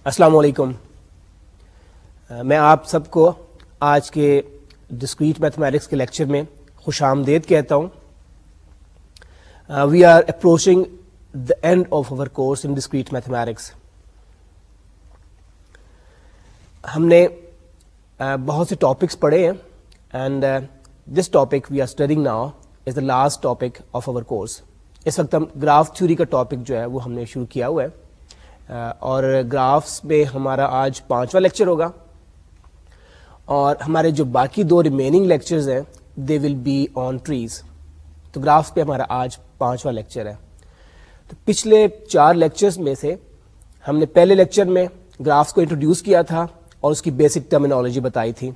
السلام علیکم. میں آپ سب کو آج کے ڈسکریٹ میتھمیٹکس کے لیکچر میں خوش آمدید کہتا ہوں. We are approaching the end of our course in discrete mathematics. ہم نے بہت سے ٹاپکس پڑھے ہیں and this topic we are studying now is the last topic of our course. اس وقت ہم گراف تھیوری کا ٹاپک جو ہے وہ ہم نے شروع کیا ہوا ہے اور گرافس میں ہمارا آج 5واں لیکچر ہوگا اور ہمارے جو باقی 2 ریمیننگ لیکچرز ہیں they will be on trees. تو گرافس پہ ہمارا آج 5واں لیکچر ہے. تو پچھلے 4 لیکچرز میں سے ہم نے پہلے لیکچر میں گرافس کو انٹروڈیوس کیا تھا اور اس کی بیسک ٹرمینالوجی بتائی تھی.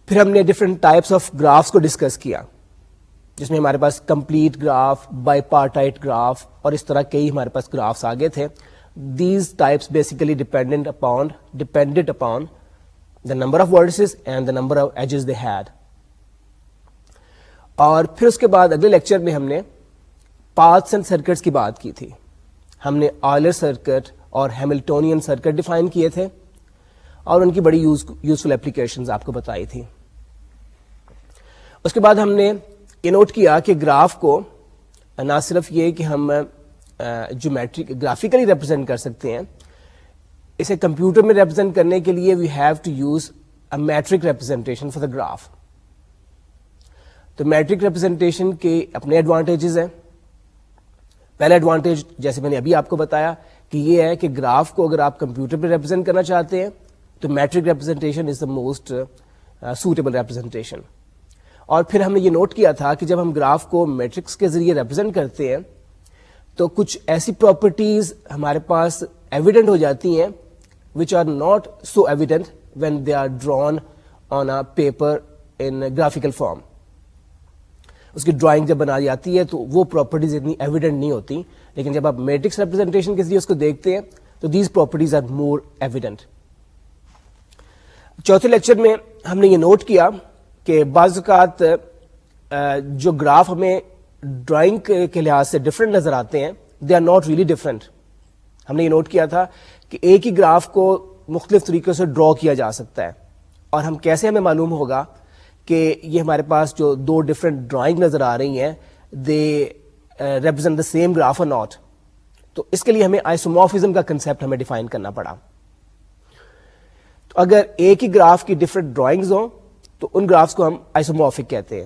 پھر ہم نے ڈفرینٹ ٹائپس آف گرافس کو ڈسکس کیا جس میں ہمارے پاس complete graph, bipartite graph اور اس طرح کئی ہمارے پاس گرافس آگے تھے. These types basically dependent upon the number of vertices and the number of edges they had. اور پھر اس کے بعد اگلے لیکچر میں ہم نے پاتھس اینڈ سرکٹس کی بات کی تھی. ہم نے آئلر سرکٹ اور ہیملٹونین سرکٹ ڈیفائن کیے تھے اور ان کی بڑی یوزفل اپلیکیشنز آپ کو بتائی تھی. اس کے بعد ہم نے یہ نوٹ کیا کہ گراف کو نہ صرف یہ کہ ہم جیومیٹرک گرافیکلی ریپرزینٹ کر سکتے ہیں، اسے کمپیوٹر میں ریپرزینٹ کرنے کے لیے we have to use a matrix representation for the graph. تو میٹرک ریپرزینٹیشن کے اپنے ایڈوانٹیجز ہیں. پہلا ایڈوانٹیج جیسے میں نے ابھی آپ کو بتایا کہ یہ ہے کہ گراف کو اگر آپ کمپیوٹر پہ ریپرزینٹ کرنا چاہتے ہیں تو matrix representation is the most suitable representation. اور پھر ہم نے یہ نوٹ کیا تھا کہ جب ہم گراف کو میٹرکس کے ذریعے ریپرزینٹ کرتے ہیں تو کچھ ایسی پراپرٹیز ہمارے پاس ایویڈنٹ ہو جاتی ہیں which are not so evident when they are drawn on a paper in graphical form. اس کی ڈرائنگ جب بنا جاتی ہے تو وہ پراپرٹیز اتنی ایویڈنٹ نہیں ہوتی، لیکن جب آپ میٹرکس ریپرزینٹیشن کے ذریعے اس کو دیکھتے ہیں تو these properties are more evident. چوتھے لیکچر میں ہم نے یہ نوٹ کیا کہ بعض اوقات جو گراف ہمیں ڈرائنگ کے لحاظ سے ڈفرینٹ نظر آتے ہیں they are not really different. ہم نے یہ نوٹ کیا تھا کہ ایک ہی گراف کو مختلف طریقوں سے ڈرا کیا جا سکتا ہے اور ہم کیسے ہمیں معلوم ہوگا کہ یہ ہمارے پاس جو 2 ڈفرینٹ ڈرائنگ نظر آ رہی ہیں they represent the same graph اور ناٹ. تو اس کے لیے ہمیں آئسومورفزم کا کنسپٹ ہمیں ڈیفائن کرنا پڑا. تو اگر ایک ہی گراف کی ڈفرینٹ ڈرائنگز ہوں تو ان گرافس کو ہم آئسومورفک کہتے ہیں.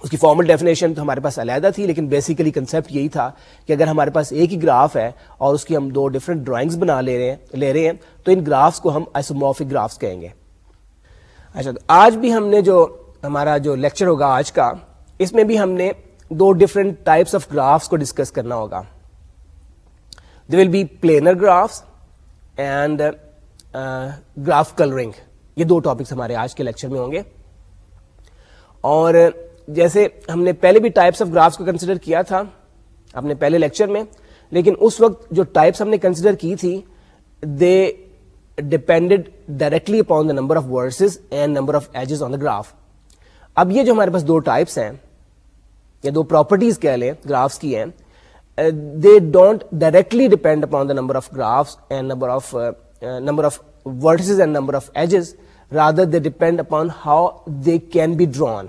اس کی فارمل ڈیفینیشن تو ہمارے پاس علیحدہ تھی لیکن بیسیکلی کنسپٹ یہی تھا کہ اگر ہمارے پاس ایک ہی گراف ہے اور اس کی ہم 2 ڈفرینٹ ڈرائنگز بنا لے رہے ہیں تو ان گرافس کو ہم آئسومورفک گرافس کہیں گے. اچھا، آج بھی ہم نے ہمارا جو لیکچر ہوگا آج کا، اس میں بھی ہم نے 2 ڈفرینٹ ٹائپس آف گرافس کو ڈسکس کرنا ہوگا. They will be planar graphs and graph colouring. یہ 2 ٹاپکس ہمارے آج کے لیکچر میں ہوں گے. اور جیسے ہم نے پہلے بھی ٹائپس آف گرافس کو کنسیڈر کیا تھا اپنے پہلے لیکچر میں، لیکن اس وقت جو ٹائپس ہم نے کنسیڈر کی تھی they depended directly upon the number of vertices and number of edges on the graph. اب یہ جو ہمارے پاس 2 ٹائپس ہیں یا 2 پراپرٹیز کہہ لیں گرافس کی ہیں، they don't directly depend upon the number of graphs and number of vertices and number of edges, rather they depend upon how they can be drawn.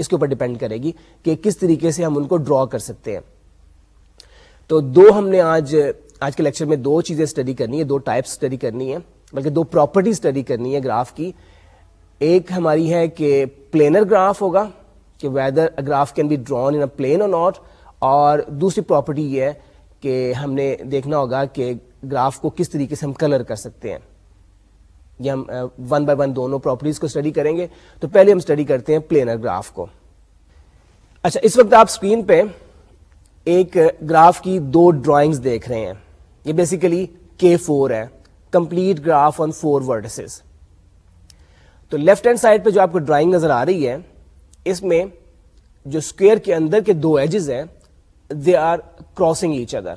اس کے اوپر ڈیپینڈ کرے گی کہ کس طریقے سے ہم ان کو ڈرا کر سکتے ہیں. تو ہم نے آج کے لیکچر میں 2 چیزیں اسٹڈی کرنی ہے، 2 ٹائپس اسٹڈی کرنی ہے، بلکہ 2 پراپرٹی اسٹڈی کرنی ہے گراف کی. ایک ہماری ہے کہ پلینر گراف ہوگا کہ whether graph can be drawn in a plane اور ناٹ، اور دوسری پراپرٹی یہ ہے کہ ہم نے دیکھنا ہوگا کہ گراف کو کس طریقے سے ہم کلر کر سکتے ہیں. یہ ہم 1 by 1 دونوں پراپرٹیز کو اسٹڈی کریں گے. تو پہلے ہم اسٹڈی کرتے ہیں پلینر گراف کو. اچھا، اس وقت آپ اسکرین پہ ایک گراف کی 2 ڈرائنگز دیکھ رہے ہیں. یہ بیسیکلی K4 ہے، کمپلیٹ گراف آن 4 ورٹسز. تو لیفٹ ہینڈ سائڈ پہ جو آپ کو ڈرائنگ نظر آ رہی ہے اس میں جو اسکوئر کے اندر کے 2 ایجز ہیں they are crossing each other.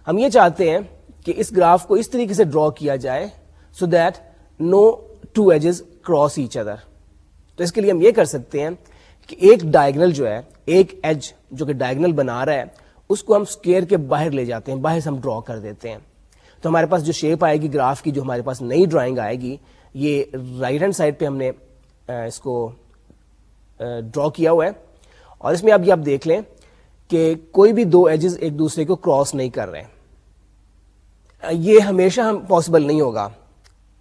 ہم یہ چاہتے ہیں کہ اس گراف کو اس طریقے سے ڈرا کیا جائے so that no 2 edges cross each other. تو اس کے لیے ہم یہ کر سکتے ہیں کہ ایک ڈائگنل جو ہے، ایک ایج جو کہ ڈائگنل بنا رہا ہے، اس کو ہم اسکوئر کے باہر لے جاتے ہیں, باہر سے ہم ڈرا کر دیتے ہیں. تو ہمارے پاس جو شیپ آئے گی گراف کی, جو ہمارے پاس نئی ڈرائنگ آئے گی, یہ رائٹ ہینڈ سائڈ پہ ہم نے اس کو ڈرا کیا ہوا ہے. اور اس میں اب یہ آپ دیکھ لیں کہ کوئی بھی دو ایجز ایک دوسرے کو کراس نہیں کر رہے. یہ ہمیشہ ہم پاسبل نہیں ہوگا.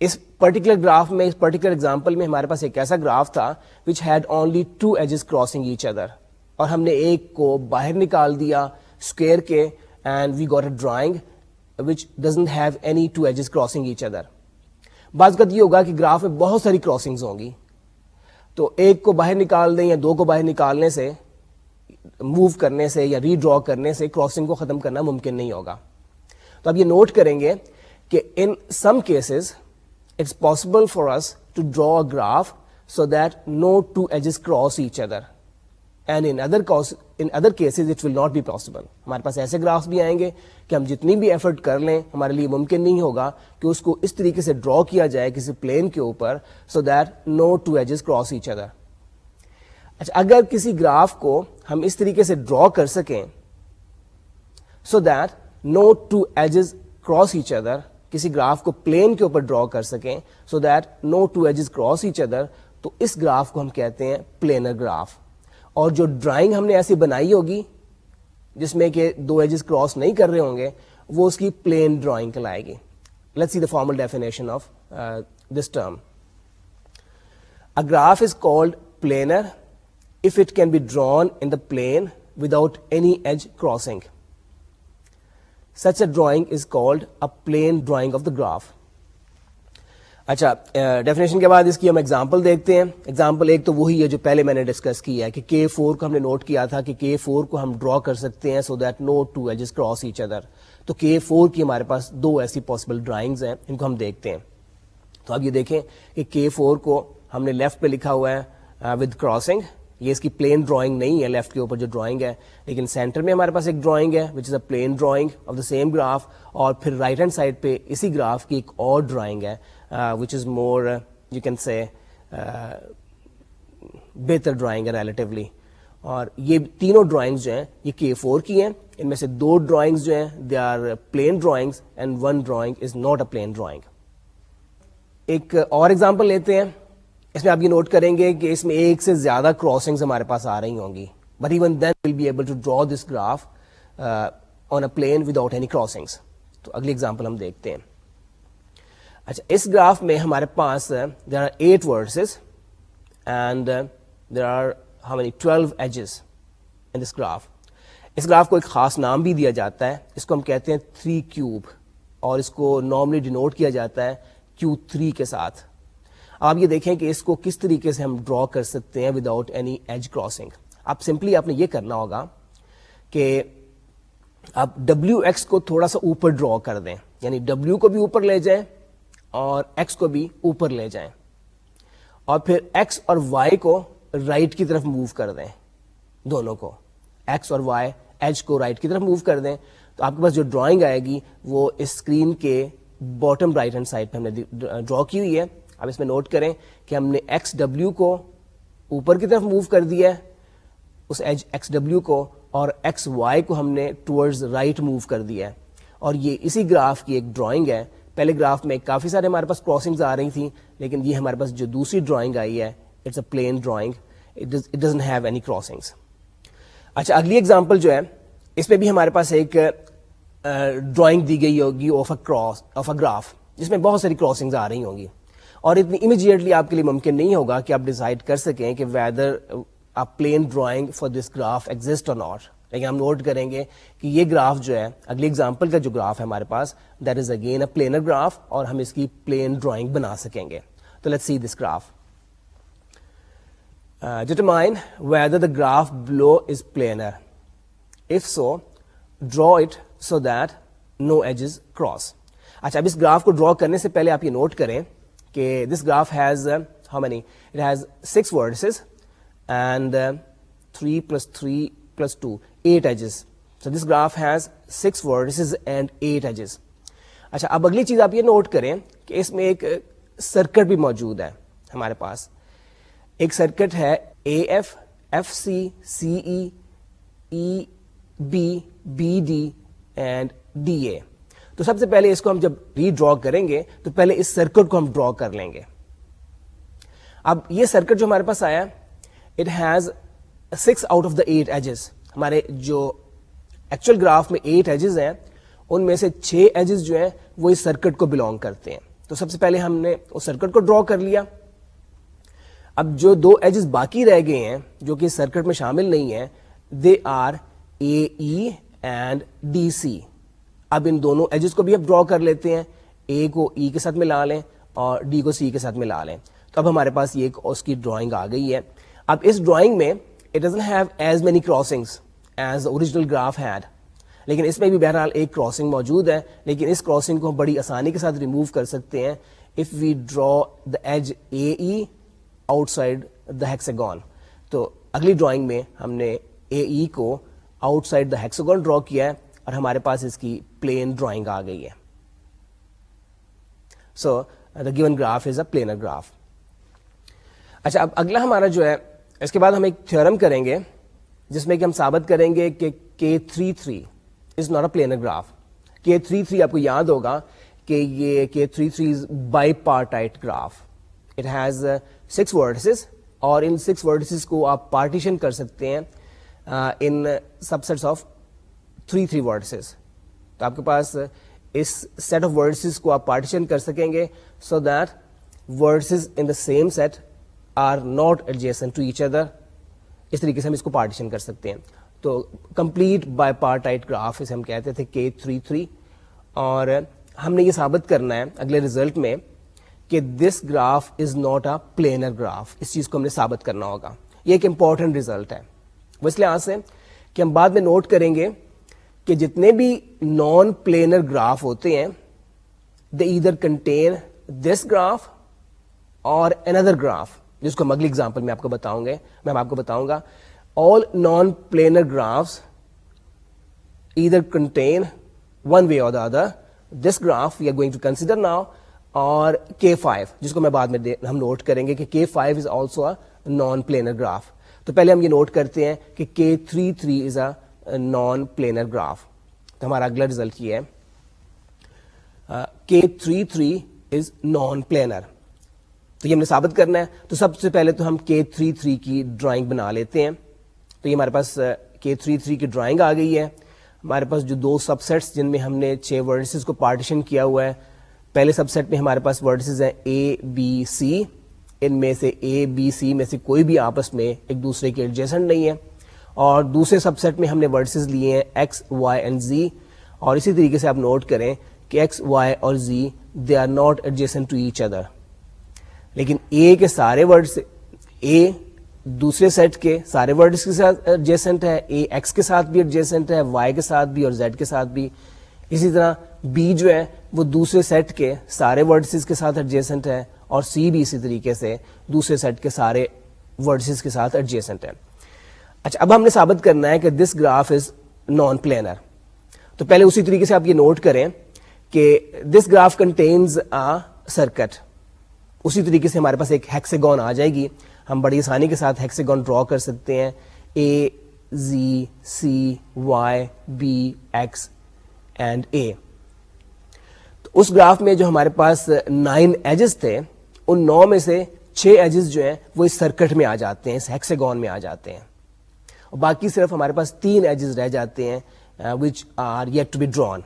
اس پرٹیکولر گراف میں, اس پرٹیکولر ایگزامپل میں ہمارے پاس ایک ایسا گراف تھا which had only two edges crossing each other, اور ہم نے ایک کو باہر نکال دیا اسکوئر کے, and we got a drawing which doesn't have any two edges crossing each other. بعض اوقات یہ ہوگا کہ گراف میں بہت ساری کراسنگز ہوں گی, تو ایک کو باہر نکال دیں یا دو کو باہر نکالنے سے, موو کرنے سے یا ری ڈرا کرنے سے کراسنگ کو ختم کرنا ممکن نہیں ہوگا. تو اب یہ نوٹ کریں گے کہ in some cases it's possible for us to draw a graph so that no two edges cross each other, and in other cases it will not be possible. ہمارے پاس ایسے گرافس بھی آئیں گے کہ ہم جتنی بھی ایفرٹ کر لیں ہمارے لیے ممکن نہیں ہوگا کہ اس کو اس طریقے سے ڈرا کیا جائے کسی پلین کے اوپر so that no two edges cross each other. اچھا, اگر کسی گراف کو ہم اس طریقے سے ڈرا کر سکیں so that no two edges cross each other, کسی گراف کو پلین کے اوپر ڈرا کر سکیں so that no two edges cross each other, تو اس گراف کو ہم کہتے ہیں پلینر گراف. اور جو ڈرائنگ ہم نے ایسی بنائی ہوگی جس میں کہ دو ایجز کراس نہیں کر رہے ہوں گے, وہ اس کی پلین ڈرائنگ کہلائے گی. Let's see the formal definition of this term. A graph is called planar if it can be drawn in the plane without any edge crossing. Such a drawing is called a plane drawing of the graph. اچھا, definition کے بعد اس کی ہم example دیکھتے ہیں. Example ایک تو وہی ہے جو پہلے میں نے ڈسکس کیا ہے کہ K4 کو ہم نے نوٹ کیا تھا کہ K4 کو ہم ڈرا کر سکتے ہیں so that no two edges cross each other. تو K4 کی ہمارے پاس دو ایسی پاسبل ڈرائنگز ہیں, ان کو ہم دیکھتے ہیں. تو اب یہ دیکھیں کہ K4 کو ہم نے لیفٹ پہ لکھا ہوا ہے ود کراسنگ. یہ اس کی پلین ڈرائنگ نہیں ہے لیفٹ کے اوپر جو ڈرائنگ ہے, لیکن سینٹر میں ہمارے پاس ایک ڈرائنگ ہے which is a plane drawing of the same graph. اور پھر رائٹ ہینڈ سائڈ پہ اسی گراف کی ایک اور ڈرائنگ ہے which is more you can say بہتر ڈرائنگ ہے ریلیٹیولی. اور یہ تینوں ڈرائنگز جو ہیں یہ K4 کی ہیں. ان میں سے دو ڈرائنگز جو ہیں they are plane drawings and one drawing is not a plane drawing. ایک اور ایگزامپل لیتے ہیں. اس میں آپ یہ نوٹ کریں گے کہ اس میں ایک سے زیادہ کراسنگز ہمارے پاس آ رہی ہوں گی, but even then will be able to draw this graph on a plane without any crossings. تو اگلی ایگزامپل ہم دیکھتے ہیں. اچھا, اس گراف میں ہمارے پاس there are 8 vertices and there are how many 12 edges in this graph. اس گراف کو ایک خاص نام بھی دیا جاتا ہے, اس کو ہم کہتے ہیں 3 کیوب, اور اس کو نارملی ڈینوٹ کیا جاتا ہے Q3 کے ساتھ. آپ یہ دیکھیں کہ اس کو کس طریقے سے ہم ڈرا کر سکتے ہیں وداؤٹ اینی ایج کراسنگ. آپ سمپلی آپ نے یہ کرنا ہوگا کہ آپ WX کو تھوڑا سا اوپر ڈرا کر دیں, یعنی W کو بھی اوپر لے جائیں اور X کو بھی اوپر لے جائیں, اور پھر X اور Y کو رائٹ کی طرف موو کر دیں. دونوں کو X اور Y ایج کو رائٹ کی طرف موو کر دیں. تو آپ کے پاس جو ڈرائنگ آئے گی وہ اس اسکرین کے باٹم رائٹ ہینڈ سائڈ پہ ہم نے ڈرا کی ہوئی ہے. اب اس میں نوٹ کریں کہ ہم نے XW کو اوپر کی طرف موو کر دیا ہے, اس ایج XW کو, اور XY کو ہم نے ٹورڈز رائٹ موو کر دیا ہے. اور یہ اسی گراف کی ایک ڈرائنگ ہے. پہلے گراف میں کافی سارے ہمارے پاس کراسنگز آ رہی تھیں, لیکن یہ ہمارے پاس جو دوسری ڈرائنگ آئی ہے it's a plane drawing, it doesn't have any crossings. اچھا, اگلی ایگزامپل جو ہے اس میں بھی ہمارے پاس ایک ڈرائنگ دی گئی ہوگی آف اے گراف جس میں بہت ساری کراسنگز آ رہی ہوں گی, اور اتنی امیجیٹلی آپ کے لیے ممکن نہیں ہوگا کہ آپ ڈیسائڈ کر سکیں کہ weather a plain drawing for this graph exist or not. لیکن ہم نوٹ کریں گے کہ یہ گراف جو ہے, اگلی اگزامپل کا جو گراف ہے ہمارے پاس, that is again a planar graph, اور ہم اس کی پلین ڈرائنگ بنا سکیں گے. تو let's see this graph. Determine whether the graph below is planar. If so, draw it so that no edges cross. اچھا, اب اس گراف کو ڈرا کرنے سے پہلے آپ یہ نوٹ کریں کہ this graph has how many? It has 6 vertices and 3 plus 3 plus 2, 8 edges. So this graph has 6 vertices and 8 edges. اچھا, اب اگلی چیز آپ یہ نوٹ کریں کہ اس میں ایک سرکٹ بھی موجود ہے ہمارے پاس. ایک سرکٹ ہے AF, FC, CE, B B D and D A. تو سب سے پہلے اس کو ہم جب ری ڈرا کریں گے تو پہلے اس سرکٹ کو ہم ڈرا کر لیں گے. اب یہ سرکٹ جو ہمارے پاس آیا, it has 6 out of the 8 edges. ہمارے جو ایکچوئل گراف میں 8 ایجز ہیں ان میں سے 6 ایجز جو ہیں وہ اس سرکٹ کو بلونگ کرتے ہیں. تو سب سے پہلے ہم نے اس سرکٹ کو ڈرا کر لیا. اب جو 2 ایجز باقی رہ گئے ہیں جو کہ سرکٹ میں شامل نہیں ہیں, they are A E and D C. اب ان دونوں ایجز کو بھی اب ڈرا کر لیتے ہیں, اے کو ای کے ساتھ ملا لیں اور ڈی کو سی کے ساتھ ملا لیں. تو اب ہمارے پاس یہ اس کی ڈرائنگ آ گئی ہے. اب اس ڈرائنگ میں it doesn't have as many crossings as original graph had, لیکن اس میں بھی بہرحال ایک کراسنگ موجود ہے, لیکن اس کراسنگ کو ہم بڑی آسانی کے ساتھ ریموو کر سکتے ہیں if we draw the edge A E outside the hexagon. تو اگلی ڈرائنگ میں ہم نے اے ای کو آؤٹ سائڈ دا ہیکساگون ڈرا کیا ہے اور ہمارے پاس اس کی پلین ڈرائنگ آ گئی ہے. So the given graph is a planar graph. اچھا, اب اگلا ہمارا جو ہے, اس کے بعد ہم ایک تھیورم کریں گے جس میں کہ ہم ثابت کریں گے کہ K33 is not a planar graph. K33 آپ کو یاد ہوگا کہ یہ K33 is by partite graph. It has 6 ورڈسز اور ان 6 ورڈسز کو آپ پارٹیشن کر سکتے ہیں ان سب سیٹس آف 3 ورڈسز. تو آپ کے پاس اس سیٹ آف ورڈسز کو آپ پارٹیشن کر سکیں گے so that vertices in the same set are not adjacent to each other. اس طریقے سے ہم اس کو پارٹیشن کر سکتے ہیں. تو کمپلیٹ بائی پارٹائٹ گراف اسے ہم کہتے تھے K33, اور ہم نے یہ ثابت کرنا ہے اگلے ریزلٹ میں کہ this graph is not a planar graph. اس چیز کو ہم نے ثابت کرنا ہوگا. یہ ایک امپورٹنٹ ریزلٹ ہے وہ اس لحاظ سے کہ ہم بعد میں نوٹ کریں گے کہ جتنے بھی نان پلینر گراف ہوتے ہیں دے ایدر کنٹین دس گراف اور اندر گراف, جس کو ہم اگلی ایگزامپل میں آپ کو بتاؤں گا. All non planar graphs either contain one way اور the other this graph we are going to consider now, اور K5 جس کو میں بعد میں ہم نوٹ کریں گے کہ K5 از آلسو اے نان پلینر گراف. تو پہلے ہم یہ نوٹ کرتے ہیں کہ K33 از اے نان پلینر گراف. تو ہمارا اگلا ریزلٹ یہ ہے K33 از نان پلینر. تو یہ ہم نے ثابت کرنا ہے. تو سب سے پہلے تو ہم K33 کی ڈرائنگ بنا لیتے ہیں. تو یہ ہمارے پاس K33 کی ڈرائنگ آ گئی ہے. ہمارے پاس جو 2 سب سیٹس جن میں ہم نے 6 ورڈسز کو پارٹیشن کیا ہوا ہے, پہلے سب سیٹ میں ہمارے پاس ورڈسز ہیں اے بی سی. ان میں سے اے بی سی میں سے کوئی بھی آپس میں ایک دوسرے کے ایڈجیسنٹ نہیں ہے. اور دوسرے سب سیٹ میں ہم نے ورڈسز لیے ہیں ایکس وائی اینڈ زی, اور اسی طریقے سے آپ نوٹ کریں کہ ایکس وائی اور Z they are not adjacent to each other. لیکن اے کے سارے ورڈس, اے دوسرے سیٹ کے سارے ورڈس کے ساتھ ایڈجیسنٹ ہے, اے ایکس کے ساتھ بھی ایڈجیسنٹ ہے, وائی کے ساتھ بھی اور زیڈ کے ساتھ بھی. اسی طرح بی جو ہے وہ دوسرے سیٹ کے سارے ورڈسز کے ساتھ ایڈجیسنٹ ہے, اور سی بھی اسی طریقے سے دوسرے سیٹ کے سارے ورڈسز کے ساتھ ایڈجیسنٹ ہے. اچھا, اب ہم نے ثابت کرنا ہے کہ this graph is naan planar. تو پہلے اسی طریقے سے آپ یہ نوٹ کریں کہ this graph contains a circuit. اسی طریقے سے ہمارے پاس ایک ہیکساگون آ جائے گی. ہم بڑی آسانی کے ساتھ ہیکساگون ڈرا کر سکتے ہیں. اے زی سی وائی بی ایکس اینڈ اے. تو اس گراف میں جو ہمارے پاس 9 ایجز تھے, ان 9 میں سے 6 ایجز جو ہیں وہ اس سرکٹ میں آ جاتے ہیں, اس ہیکساگون میں آ جاتے ہیں, اور باقی صرف ہمارے پاس 3 ایجز رہ جاتے ہیں which are yet to be drawn.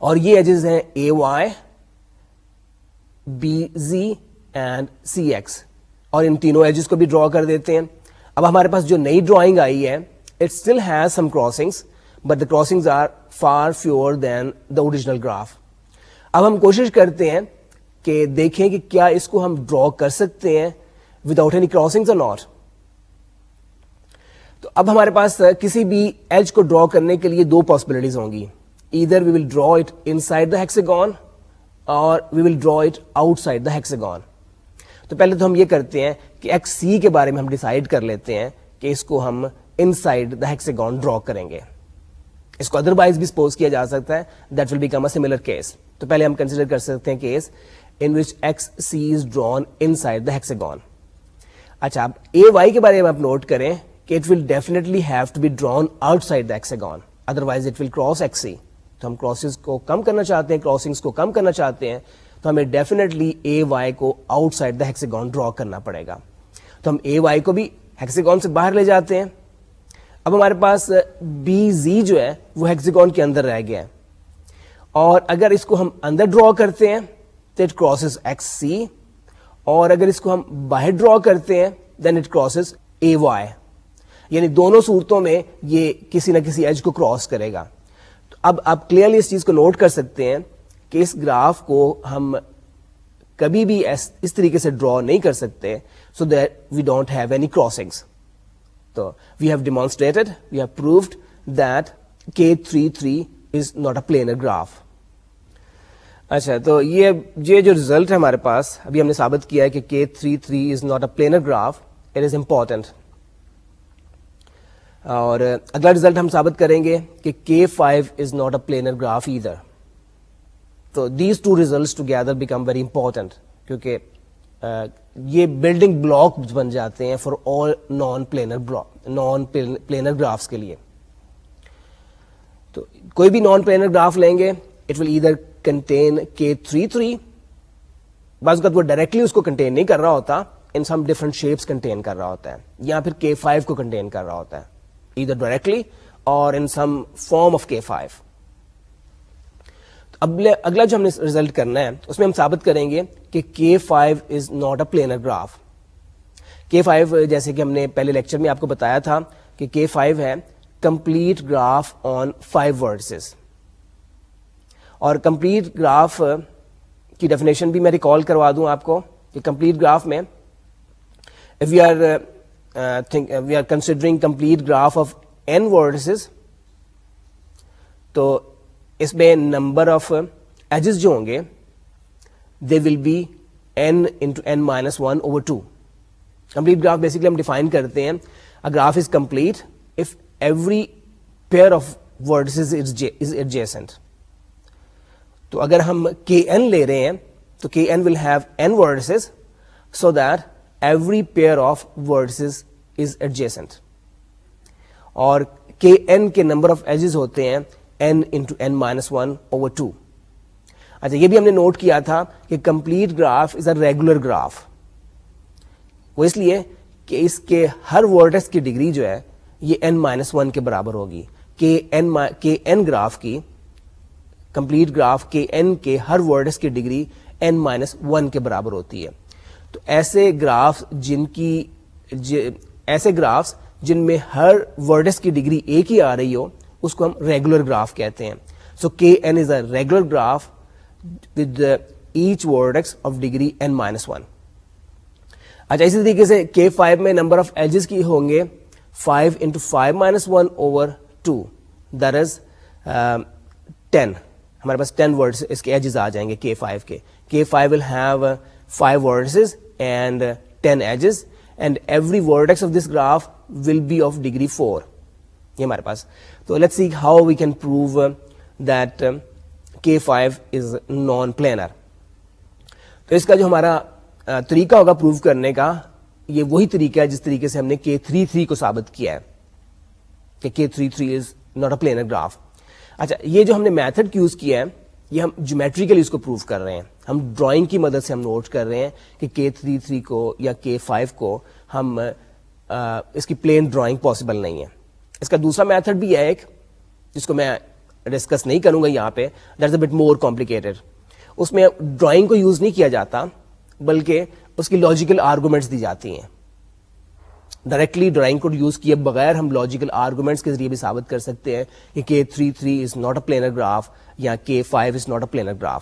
اور یہ ایجز ہیں A Y B Z and C X, اور ان تینوں ایجز کو بھی ڈرا کر دیتے ہیں. اب ہمارے پاس جو نئی ڈرائنگ آئی ہے it still has some crossings but the crossings are far fewer than the original graph. اب ہم کوشش کرتے ہیں کہ دیکھیں کہ کیا اس کو ہم ڈرا کر سکتے ہیں وداؤٹ اینی کراسنگز اور ناٹ. تو اب ہمارے پاس کسی بھی ایج کو ڈرا کرنے کے لیے 2 پاسبلٹیز ہوں گی. Either we will draw it inside the hexagon اور we will draw it outside the hexagon. تو پہلے تو ہم یہ کرتے ہیں کہ ایکس سی کے بارے میں ہم ڈیسائیڈ کر لیتے ہیں کہ اس کو ہم ان سائڈ دا ہیکساگون ڈرا کریں گے. اس کو ادروائز بھی سپوز کیا جا سکتا ہے, that will become a similar case. تو پہلے ہم کنسیڈر کر سکتے ہیں case in which X C is drawn inside the hexagon. اچھا, اب اے وائی کے بارے میں آپ نوٹ کریں, کہ it will definitely have to be drawn outside the hexagon, otherwise it will cross X C. تو ہم کراسز کو کم کرنا چاہتے ہیں, کراسنگس کو کم کرنا چاہتے ہیں, تو ہمیں ڈیفینیٹلی اے وائی کو آؤٹ سائڈ دا ہیکساگون ڈرا کرنا پڑے گا. تو ہم اے وائی کو بھی ہیکساگون سے باہر لے جاتے ہیں. اب ہمارے پاس بی زی جو ہے وہ ہیکساگون کے اندر رہ گیا ہے, اور اگر اس کو ہم اندر ڈرا کرتے ہیں تو اٹ کراسز ایکس سی, اور اگر اس کو ہم باہر ڈرا کرتے ہیں then it crosses A Y. یعنی دونوں صورتوں میں یہ کسی نہ کسی ایج کو کراس کرے گا. تو اب آپ کلیئرلی اس چیز کو نوٹ کر سکتے ہیں کہ اس گراف کو ہم کبھی بھی اس طریقے سے ڈرا نہیں کر سکتے so that we don't have any crossings. So we have demonstrated, we have proved that K33 is not a planar graph. اچھا, تو یہ جو ریزلٹ ہے ہمارے پاس, ابھی ہم نے ثابت کیا ہے کہ K33 is not a planar graph, it is important. اور اگلا ریزلٹ ہم ثابت کریں گے کہ K5 is not a planar graph either. تو these two results together become very important, کیونکہ یہ بلڈنگ بلاک بن جاتے ہیں for all non planar graphs کے لیے. تو کوئی بھی نان پلینر گراف لیں گے, it will either contain K33, بعض اوقات وہ ڈائریکٹلی اس کو کنٹین نہیں کر رہا ہوتا, ان سم ڈفرنٹ شیپس کنٹین کر رہا ہوتا ہے, یا پھر K5 کو کنٹین کر رہا ہوتا ہے, ایدر ڈائریکٹلی اور ان سم فارم آف K5. اگلا جو ہم نے ریزلٹ کرنا ہے اس میں ہم ثابت کریں گے کہ K5 is not a planar graph. K5 جیسے کہ ہم نے پہلے لیکچر میں آپ کو بتایا تھا کہ K5 ہے کمپلیٹ گراف آن 5 ورڈسز. اور کمپلیٹ گراف کی ڈیفینیشن بھی میں ریکال کروا دوں آپ کو کہ کمپلیٹ گراف میں we are considering complete graph of n vertices, تو اس میں نمبر آف ایجز جو ہوں گے they will be n into n minus 1 over 2. Complete graph basically ہم ڈیفائن کرتے ہیں, a graph is complete if every pair of vertices is adjacent. تو اگر ہم Kn لے رہے ہیں تو Kn will have n vertices so that every pair of vertices is adjacent. اور Kn کے نمبر آف ایجز ہوتے ہیں n into n minus 1 over 2. اچھا, یہ بھی ہم نے نوٹ کیا تھا کہ complete graph is a regular graph. وہ اس لیے کہ اس کے ہر ورٹیکس کی ڈگری جو ہے یہ n minus 1 کے برابر ہوگی. Kn گراف کی, کمپلیٹ گراف Kn کے ہر ورٹیکس کی ڈگری n minus 1 کے برابر ہوتی ہے. تو ایسے گرافس جن میں ہر ورٹیکس کی ڈگری ایک ہی آ رہی ہو اس کو ہم ریگولر گراف کہتے ہیں. سو Kn is a regular graph with each vertex of degree n minus 1. اچھا, اسی طریقے سے K5 میں نمبر آف ایجز کی ہوں گے 5 into 5 minus 1 over 2, that is 10. ہمارے پاس 10 ورڈز اس کے ایجز آ جائیں گے K5 کے. K5 will have 5 vertices and 10 edges and every vertex of this graph will be of degree 4. یہ ہمارے پاس. تو let's see how we can prove that K5 is non-planar. تو اس کا جو ہمارا طریقہ ہوگا پروو کرنے کا, یہ وہی طریقہ ہے جس طریقے سے ہم نے K33 کو ثابت کیا ہے کہ K33 is not a planar graph. اچھا, یہ جو ہم نے میتھڈ یوز کیا ہے یہ ہم جیومیٹریکلی اس کو پروو کر رہے ہیں. ہم ڈرائنگ کی مدد سے ہم نوٹ کر رہے ہیں کہ K33 کو یا K5 کو ہم اس کی پلین ڈرائنگ پاسبل نہیں ہے. اس کا دوسرا میتھڈ بھی ہے ایک جس کو میں ڈسکس نہیں کروں گا یہاں پہ, that is a bit more complicated. اس میں ڈرائنگ کو یوز نہیں کیا جاتا بلکہ اس کی لاجیکل آرگومنٹس دی جاتی ہیں. ڈائریکٹلی ڈرائنگ کو یوز کیے بغیر ہم لاجیکل آرگومنٹس کے ذریعے بھی ثابت کر سکتے ہیں کہ K33 is not a planar graph یا K5 is not a planar graph.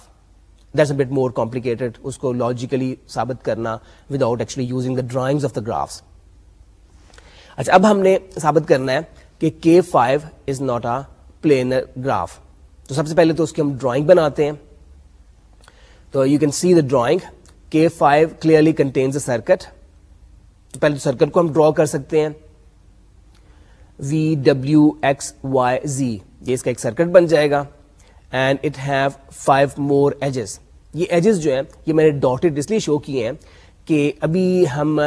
That's a bit more complicated, اس کو لاجیکلی ثابت کرنا without actually using the drawings of the graphs. اچھا, اب ہم نے ثابت کرنا ہے کہ K5 is not a planar graph. تو سب سے پہلے تو اس کی ہم ڈرائنگ بناتے ہیں. تو you can see the drawing. K5 clearly contains a circuit. تو پہلے تو سرکٹ کو ہم ڈرا کر سکتے ہیں. VWXYZ, یہ اس کا ایک سرکٹ بن جائے گا. And it have 5 more edges. یہ ایجز جو ہیں یہ میں نے ڈاٹڈ اس لیے شو کیے ہیں کہ ابھی ہم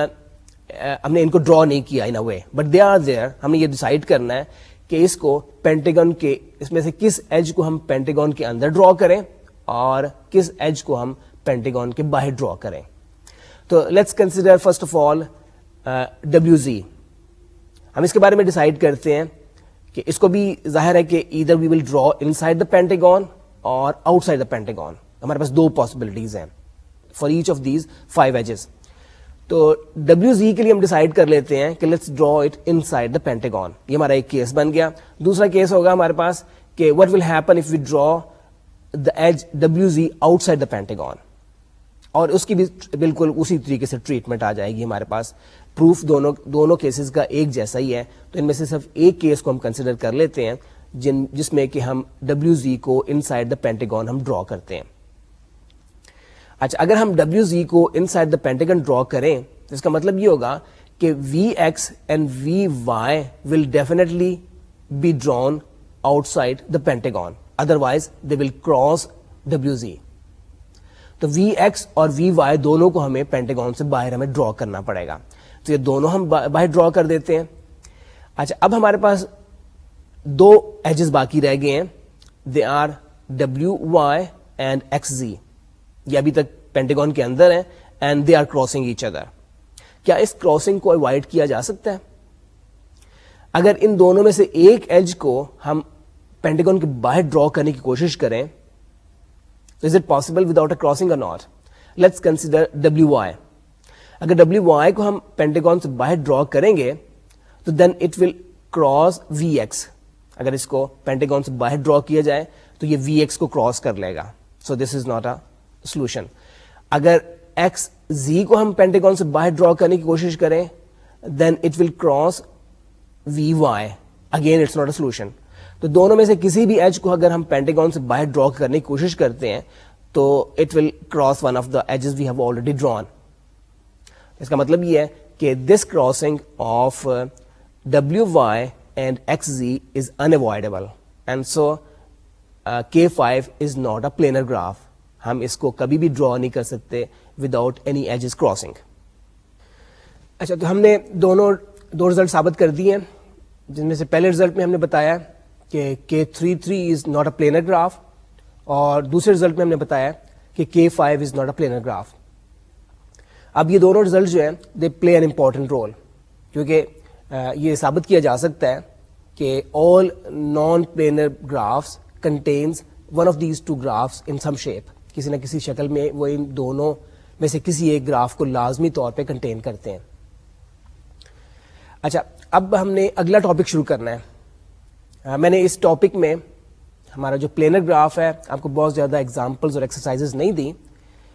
ہم نے ان کو ڈرا نہیں کیا ان اے وے, بٹ دے آر دیئر. ہم نے یہ ڈیسائیڈ کرنا ہے کہ اس کو پینٹاگون کے اس میں سے کس ایج کو ہم پینٹاگون کے اندر ڈرا کریں اور کس ایج کو ہم پینٹاگون کے باہر ڈرا کریں. تو let's consider first of all WZ. ہم اس کے بارے میں ڈیسائیڈ کرتے ہیں کہ اس کو بھی ظاہر ہے کہ either we will draw inside the pentagon اور آؤٹ سائڈ دا پینٹاگون. ہمارے پاس دو پاسبلٹیز ہیں for each of these 5 edges. تو WZ کے لیے ہم ڈیسائیڈ کر لیتے ہیں کہ let's draw it inside the Pentagon. یہ ہمارا ایک کیس بن گیا. دوسرا کیس ہوگا ہمارے پاس کہ what will happen if we draw the edge WZ outside the pentagon, اور اس کی بھی بالکل اسی طریقے سے ٹریٹمنٹ آ جائے گی ہمارے پاس. پروف دونوں کیسز کا ایک جیسا ہی ہے, تو ان میں سے صرف ایک کیس کو ہم کنسیڈر کر لیتے ہیں جس میں کہ ہم WZ کو ان سائڈ دا پینٹاگون ہم ڈرا کرتے ہیں. اچھا, اگر ہم WZ کو ان سائڈ دا پینٹاگون ڈرا کریں تو اس کا مطلب یہ ہوگا کہ VX and VY will definitely be drawn outside the pentagon, otherwise they will cross WZ. تو VX اور VY دونوں کو ہمیں پینٹاگون سے باہر ہمیں ڈرا کرنا پڑے گا. تو یہ دونوں ہم باہر ڈرا کر دیتے ہیں. اچھا, اب ہمارے پاس دو ایجز باقی رہ گئے ہیں. They are WY and XZ. یہ ابھی تک پینٹاگون کے اندر ہیں and they are crossing each other. کیا اس کراسنگ کو اوائڈ کیا جا سکتا ہے؟ اگر ان دونوں میں سے ایک ایج کو ہم پینٹاگون کے باہر ڈرا کرنے کی کوشش کریں, is it possible without a crossing or not? Let's consider WY. اگر WY کو ہم پینٹاگون سے باہر ڈرا کریں گے تو then it will cross VX. اگر اس کو پینٹاگون سے باہر ڈرا کیا جائے تو یہ VX کو کراس کر لے گا. So this is not a solution. اگر XZ کو ہم پینٹاگون سے باہر ڈرا کرنے کی کوشش کریں then it will cross VY. Again it's not a solution. تو دونوں میں سے کسی بھی ایج کو اگر ہم پینٹاگون سے باہر ڈرا کرنے کی کوشش کرتے ہیں تو it will cross one of the edges we have already drawn. اس کا مطلب یہ ہے کہ this crossing of WY and XZ is unavoidable and so K5 is not a planar graph. ہم اس کو کبھی بھی ڈرا نہیں کر سکتے وداؤٹ اینی ایجز کراسنگ. اچھا, تو ہم نے دو رزلٹ ثابت کر دیے, جن میں سے پہلے رزلٹ میں ہم نے بتایا کہ K33 is not a planar graph, اور دوسرے رزلٹ میں ہم نے بتایا کہ K5 is not a planar graph. اب یہ دونوں رزلٹ جو ہیں they play an important role, کیونکہ یہ ثابت کیا جا سکتا ہے کہ all non planar graphs contains one of these two graphs in some shape. کسی نہ کسی شکل میں وہ ان دونوں میں سے کسی ایک گراف کو لازمی طور پہ کنٹین کرتے ہیں. اچھا, اب ہم نے اگلا ٹاپک شروع کرنا ہے. میں نے اس ٹاپک میں ہمارا جو پلینر گراف ہے آپ کو بہت زیادہ ایگزامپلز اور ایکسرسائزز نہیں دی.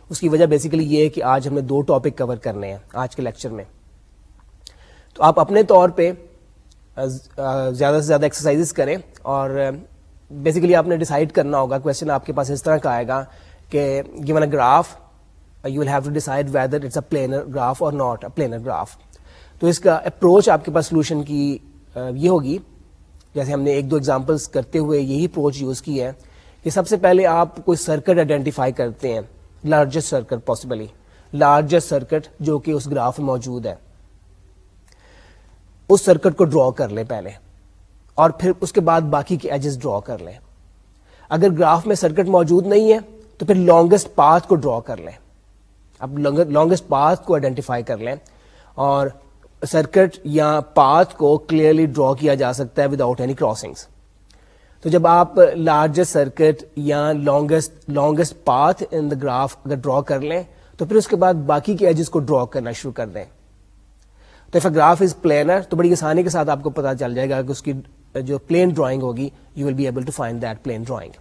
اس کی وجہ بیسیکلی یہ ہے کہ آج ہم نے 2 ٹاپک کور کرنے ہیں آج کے لیکچر میں. تو آپ اپنے طور پہ زیادہ سے زیادہ ایکسرسائزز کریں, اور بیسیکلی آپ نے ڈیسائیڈ کرنا ہوگا. کویشچن آپ کے پاس اس طرح کا آئے گا کہ given a graph you will have to decide whether it's a planar graph اور ناٹ اے پلینر گراف. تو اس کا اپروچ آپ کے پاس سولوشن کی یہ ہوگی, جیسے ہم نے 1-2 ایگزامپلس کرتے ہوئے یہی اپروچ یوز کی ہے کہ سب سے پہلے آپ کوئی سرکٹ آئیڈینٹیفائی کرتے ہیں, largest circuit, possibly largest circuit جو کہ اس گراف میں موجود ہے. اس سرکٹ کو ڈرا کر لیں پہلے, اور پھر اس کے بعد باقی کے ایجز ڈرا کر لیں. اگر گراف میں سرکٹ موجود نہیں ہے تو پھر لانگسٹ پاتھ کو ڈرا کر لیں. اب لانگسٹ پاتھ کو آئیڈینٹیفائی کر لیں, اور سرکٹ یا پاتھ کو کلیئرلی ڈرا کیا جا سکتا ہے وداؤٹ اینی کراسنگس. تو جب آپ لارجسٹ سرکٹ یا longest path in the graph اگر ڈرا کر لیں تو پھر اس کے بعد باقی کے ایجز کو ڈرا کرنا شروع کر دیں. تو if a graph is planar تو بڑی آسانی کے ساتھ آپ کو پتا چل جائے گا کہ اس کی جو پلین ڈرائنگ ہوگی you will be able to find that plane drawing.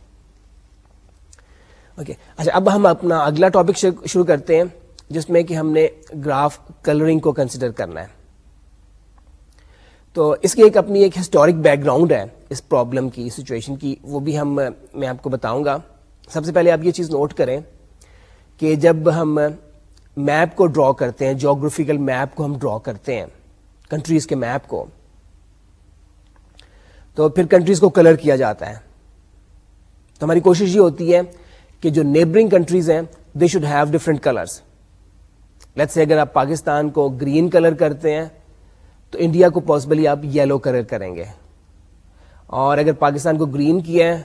Okay, اچھا, اب ہم اپنا اگلا ٹاپک شروع کرتے ہیں جس میں کہ ہم نے گراف کلرنگ کو کنسیڈر کرنا ہے. تو اس کی اپنی ایک ہسٹورک بیک گراؤنڈ ہے اس پرابلم کی, سچویشن کی, وہ بھی میں آپ کو بتاؤں گا. سب سے پہلے آپ یہ چیز نوٹ کریں کہ جب ہم میپ کو ڈرا کرتے ہیں, جیوگرافیکل میپ کو ہم ڈرا کرتے ہیں, کنٹریز کے میپ کو, تو پھر کنٹریز کو کلر کیا جاتا ہے. تو ہماری کوشش یہ ہوتی ہے کہ جو نیبرنگ کنٹریز ہیں they should have different colours. Let's say اگر آپ پاکستان کو گرین کلر کرتے ہیں تو انڈیا کو پاسبلی آپ یلو کلر کریں گے, اور اگر پاکستان کو گرین کیا ہے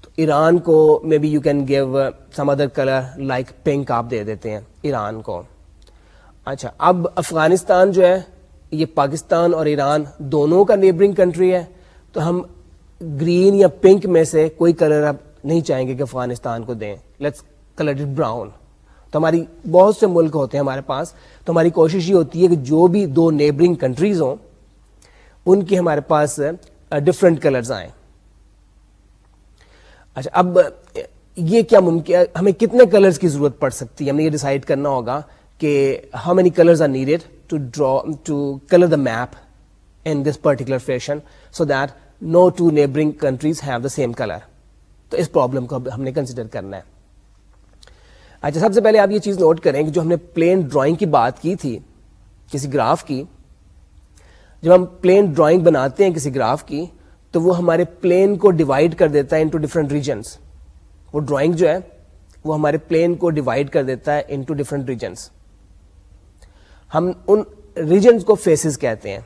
تو ایران کو may be you can give some other colour like pink آپ دے دیتے ہیں ایران کو. اچھا, اب افغانستان جو ہے یہ پاکستان اور ایران دونوں کا نیبرنگ کنٹری ہے, تو ہم گرین یا پنک میں سے کوئی کلر آپ نہیں چاہیں گے کہ افغانستان کو دیں, لیٹس کلر اٹ براؤن. تو ہماری بہت سے ملک ہوتے ہیں ہمارے پاس, تو ہماری کوشش یہ ہوتی ہے کہ جو بھی دو نیبرنگ کنٹریز ہوں ان کے ہمارے پاس ڈفرینٹ کلرز آئیں. اچھا, اب یہ کیا ممکن, ہمیں کتنے کلرز کی ضرورت پڑ سکتی ہے, ہمیں یہ ڈیسائیڈ کرنا ہوگا کہ how many colours are needed to colour the map in this particular fashion so that no two neighbouring countries have the same colour. تو اس پرابلم کو ہم نے کنسیڈر کرنا ہے. اچھا, سب سے پہلے آپ یہ چیز نوٹ کریں کہ جو ہم نے پلین ڈرائنگ کی بات کی تھی کسی گراف کی, جب ہم پلین ڈرائنگ بناتے ہیں کسی گراف کی تو وہ ہمارے پلین کو ڈیوائڈ کر دیتا ہے انٹو ڈفرنٹ ریجنس. وہ ڈرائنگ جو ہے وہ ہمارے پلین کو ڈیوائڈ کر دیتا ہے انٹو ڈفرنٹ ریجنس. ہم ان ریجنس کو فیسز کہتے ہیں.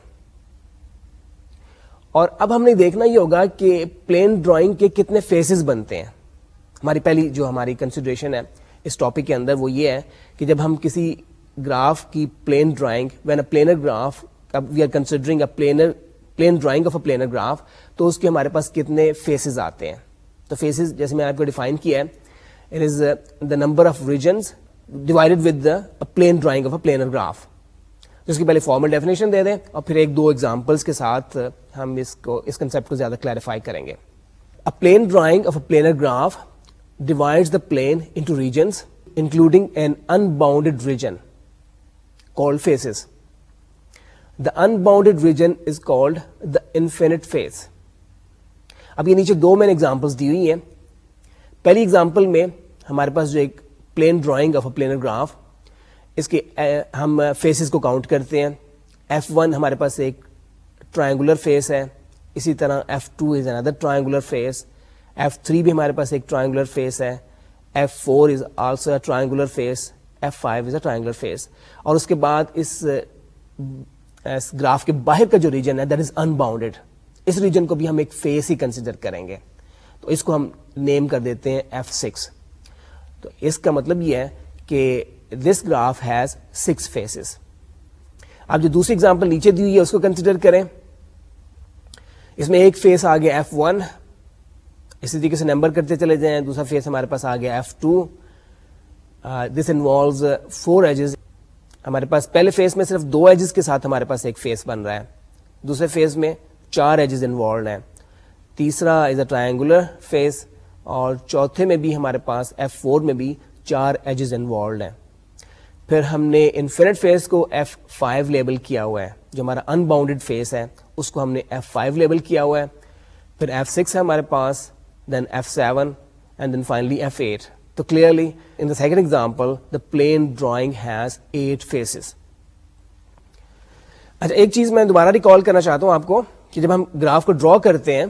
اور اب ہم نے دیکھنا یہ ہوگا کہ پلین ڈرائنگ کے کتنے فیسز بنتے ہیں. ہماری پہلی جو ہماری کنسیڈریشن ہے اس ٹاپک کے اندر وہ یہ ہے کہ جب ہم کسی گراف کی plane drawing, when a planar graph, we are considering a plane drawing of a planar graph, تو اس کے ہمارے پاس کتنے فیسز آتے ہیں. تو فیسز جیسے میں آپ کو ڈیفائن کیا ہے, it is the number of regions divided with the plane drawing of a planar graph. جس کی پہلے فارمل ڈیفینیشن دے دیں اور پھر ایک دو ایگزامپلس کے ساتھ ہم اس کنسیپٹ کو زیادہ کلیریفائی کریں گے. A plane drawing of a planar graph divides the plane into regions including an unbounded region called faces. The unbounded region is called the infinite face. اب یہ نیچے دو میں نے ایگزامپلس دی ہوئی ہیں. پہلی ایگزامپل میں ہمارے پاس جو ایک plane drawing of a planar graph, اس کے ہم فیسز کو کاؤنٹ کرتے ہیں. F1 ہمارے پاس ایک ٹرائنگولر فیس ہے, اسی طرح F2 از اندر ٹرائنگولر فیس, F3 بھی ہمارے پاس ایک ٹرائنگولر فیس ہے, F4 is also a triangular face, F5 is a triangular face. اور اس کے بعد اس گراف کے باہر کا جو ریجن ہے دیٹ از ان باؤنڈیڈ, اس ریجن کو بھی ہم ایک فیس ہی کنسیڈر کریں گے, تو اس کو ہم نیم کر دیتے ہیں F6. تو اس کا مطلب یہ ہے کہ دس گراف ہیز 6 فیسز. اب جو دوسری ایگزامپل نیچے دی ہوئی ہے اس کو کنسیڈر کریں. اس میں ایک فیس آ گیا F1, اسی طریقے سے نمبر کرتے چلے جائیں. دوسرا فیس ہمارے پاس آ گیا F2. This involves 4 edges. ہمارے پاس پہلے فیس میں صرف 2 ایجز کے ساتھ ہمارے پاس ایک فیس بن رہا ہے, دوسرے فیس میں 4 ایجز انوالوڈ ہیں, تیسرا از اے ٹرائنگولر فیس, اور چوتھے میں بھی ہمارے پاس F4 میں بھی 4 ایجز انوالوڈ ہیں. پھر ہم نے انفینٹ فیس کو F5 لیبل کیا ہوا ہے, جو ہمارا ان باؤنڈیڈ فیس ہے اس کو ہم نے F5 لیبل کیا ہوا ہے. پھر F6 ہے ہمارے پاس, دین F7 and then finally F8. تو clearly in the second example the plane drawing has 8 faces. اچھا, ایک چیز میں دوبارہ ریکال کرنا چاہتا ہوں آپ کو کہ جب ہم گراف کو ڈرا کرتے ہیں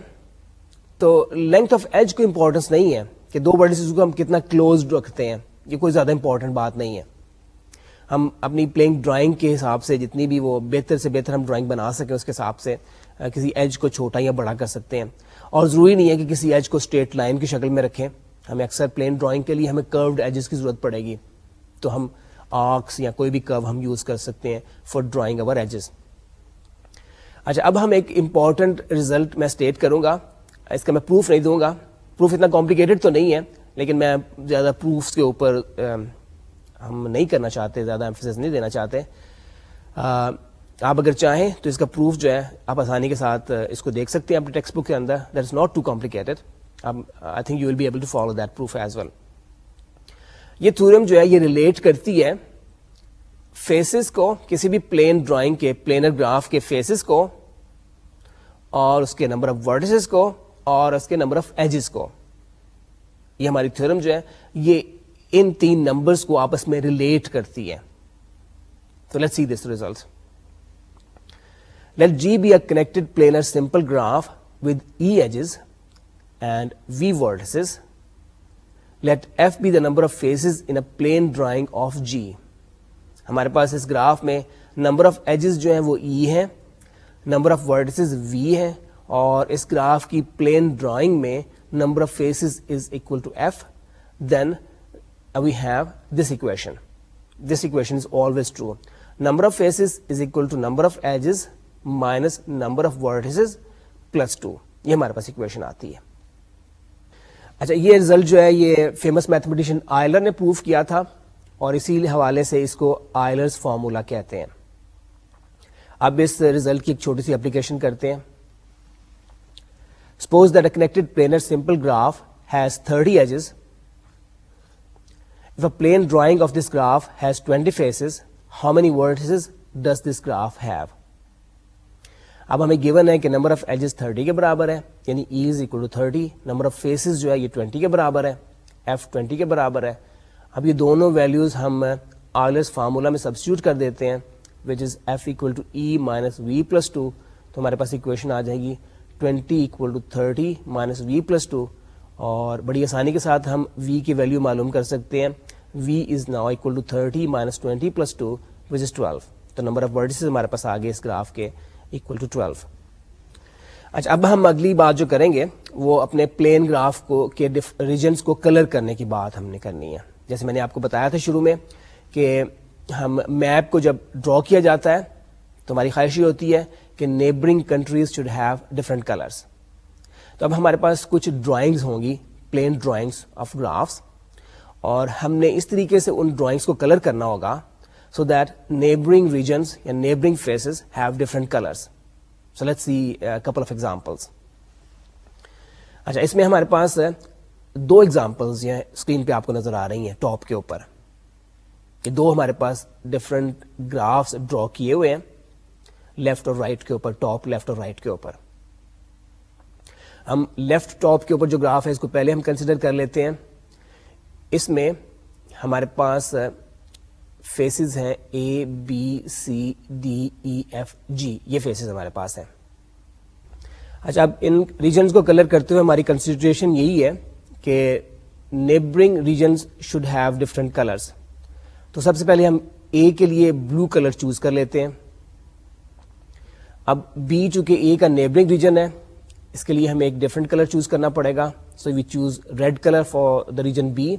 تو لینتھ آف ایج کو امپورٹنس نہیں ہے کہ 2 ورٹیسز کو ہم کتنا کلوز رکھتے ہیں, یہ کوئی زیادہ امپورٹنٹ بات نہیں ہے. ہم اپنی پلینگ ڈرائنگ کے حساب سے جتنی بھی وہ بہتر سے بہتر ہم ڈرائنگ بنا سکیں اس کے حساب سے کسی ایج کو چھوٹا یا بڑا کر سکتے ہیں, اور ضروری نہیں ہے کہ کسی ایج کو اسٹریٹ لائن کی شکل میں رکھیں. ہمیں اکثر پلین ڈرائنگ کے لیے ہمیں کروڈ ایجز کی ضرورت پڑے گی, تو ہم آرکس یا کوئی بھی کرو ہم یوز کر سکتے ہیں فار ڈرائنگ اوور ایجز. اچھا, اب ہم ایک امپورٹنٹ ریزلٹ میں اسٹیٹ کروں گا, اس کا میں پروف نہیں دوں گا, پروف اتنا کمپلیکیٹڈ تو نہیں ہے, لیکن میں زیادہ پروفس کے اوپر ہم نہیں کرنا چاہتے, زیادہ ایمفیسس نہیں دینا چاہتے. آپ اگر چاہیں تو اس کا پروف جو ہے آپ آسانی کے ساتھ اس کو دیکھ سکتے ہیں اپنے ٹیکسٹ بک کے اندر. That is not too complicated. I think you will be able to follow that proof as well. یہ تھیورم جو ہے یہ ریلیٹ کرتی ہے فیسز کو, کسی بھی پلین ڈرائنگ کے پلینر گراف کے فیسز کو, اور اس کے نمبر آف ورٹیسز کو, اور اس کے نمبر آف ایجز کو. یہ ہماری تھیورم جو ہے یہ ان 3 نمبرز کو آپس میں ریلیٹ کرتی ہے. So let's see this result. Let G be a connected planar simple graph with E edges and V vertices. Let F be the number of faces in a plane drawing of G. ہمارے پاس اس graph میں number of edges جو ہیں وہ ای ہیں, number of vertices V ہیں, اور اس graph کی پلین ڈرائنگ میں number of faces is equal to F. Then we have this equation. This equation is always true. Number of faces is equal to number of edges minus number of vertices plus 2. یہ ہمارے پاس equation آتی ہے. اچھا, یہ result جو ہے یہ famous mathematician آئلر نے پروف کیا تھا, اور اسی حوالے سے اس کو آئلرز فارمولا کہتے ہیں. اب اس ریزلٹ کی ایک چھوٹی سی اپلیکیشن کرتے ہیں. Suppose that a connected planar simple graph has 30 edges. If a plane drawing of this graph has 20 faces, how many vertices does this graph have? اب ہمیں given ہے کہ نمبر آف ایجز 30 کے برابر ہے, یعنی E is equal to 30. Number of phases جو ہے یہ 20 کے برابر ہے, F 20 کے برابر ہے. اب یہ دونوں ویلیوز ہم آئلرز فارمولا میں سبسٹیوٹ کر دیتے ہیں, which is F equal to E minus V plus 2. تو ہمارے پاس اکویشن آ جائے گی 20 equal to 30 minus V plus 2. اور بڑی آسانی کے ساتھ ہم V کی ویلیو معلوم کر سکتے ہیں. V is now equal to 30 minus 20 plus 2, which is 12. تو نمبر آف ورٹسز ہمارے پاس آگے اس گراف کے equal to 12. اچھا, اب ہم اگلی بات جو کریں گے وہ اپنے پلین گراف کو کے ریجنز کو کلر کرنے کی بات ہم نے کرنی ہے. جیسے میں نے آپ کو بتایا تھا شروع میں کہ ہم میپ کو جب ڈرا کیا جاتا ہے تو ہماری خواہش یہ ہوتی ہے کہ neighbouring countries should have different colours. تو اب ہمارے پاس کچھ ڈرائنگز ہوں گی, پلین ڈرائنگس آف گرافس, اور ہم نے اس طریقے سے ان ڈرائنگس کو کلر کرنا ہوگا سو دیٹ نیبرنگ ریجنس یا neighbouring phases have different colours. So let's see couple of examples. اچھا, اس میں ہمارے پاس 2 ایگزامپلز یہ اسکرین پہ آپ کو نظر آ رہی ہیں ٹاپ کے اوپر. یہ 2 ہمارے پاس ڈفرنٹ گرافس ڈرا کیے ہوئے ہیں لیفٹ اور رائٹ کے اوپر, ٹاپ لیفٹ اور رائٹ کے اوپر. ہم لیفٹ ٹاپ کے اوپر جو گراف ہے اس کو پہلے ہم کنسیڈر کر لیتے ہیں. اس میں ہمارے پاس فیسز ہیں A B C D E F G, یہ فیسز ہمارے پاس ہیں. اچھا, اب ان ریجنز کو کلر کرتے ہوئے ہماری کنسیڈریشن یہی ہے کہ neighbouring regions should have different colours. تو سب سے پہلے ہم A کے لیے بلو کلر چوز کر لیتے ہیں. اب B چونکہ A کا نیبرنگ ریجن ہے, اس کے لیے ہمیں ایک ڈفرنٹ کلر چوز کرنا پڑے گا. So we choose red colour for the region B.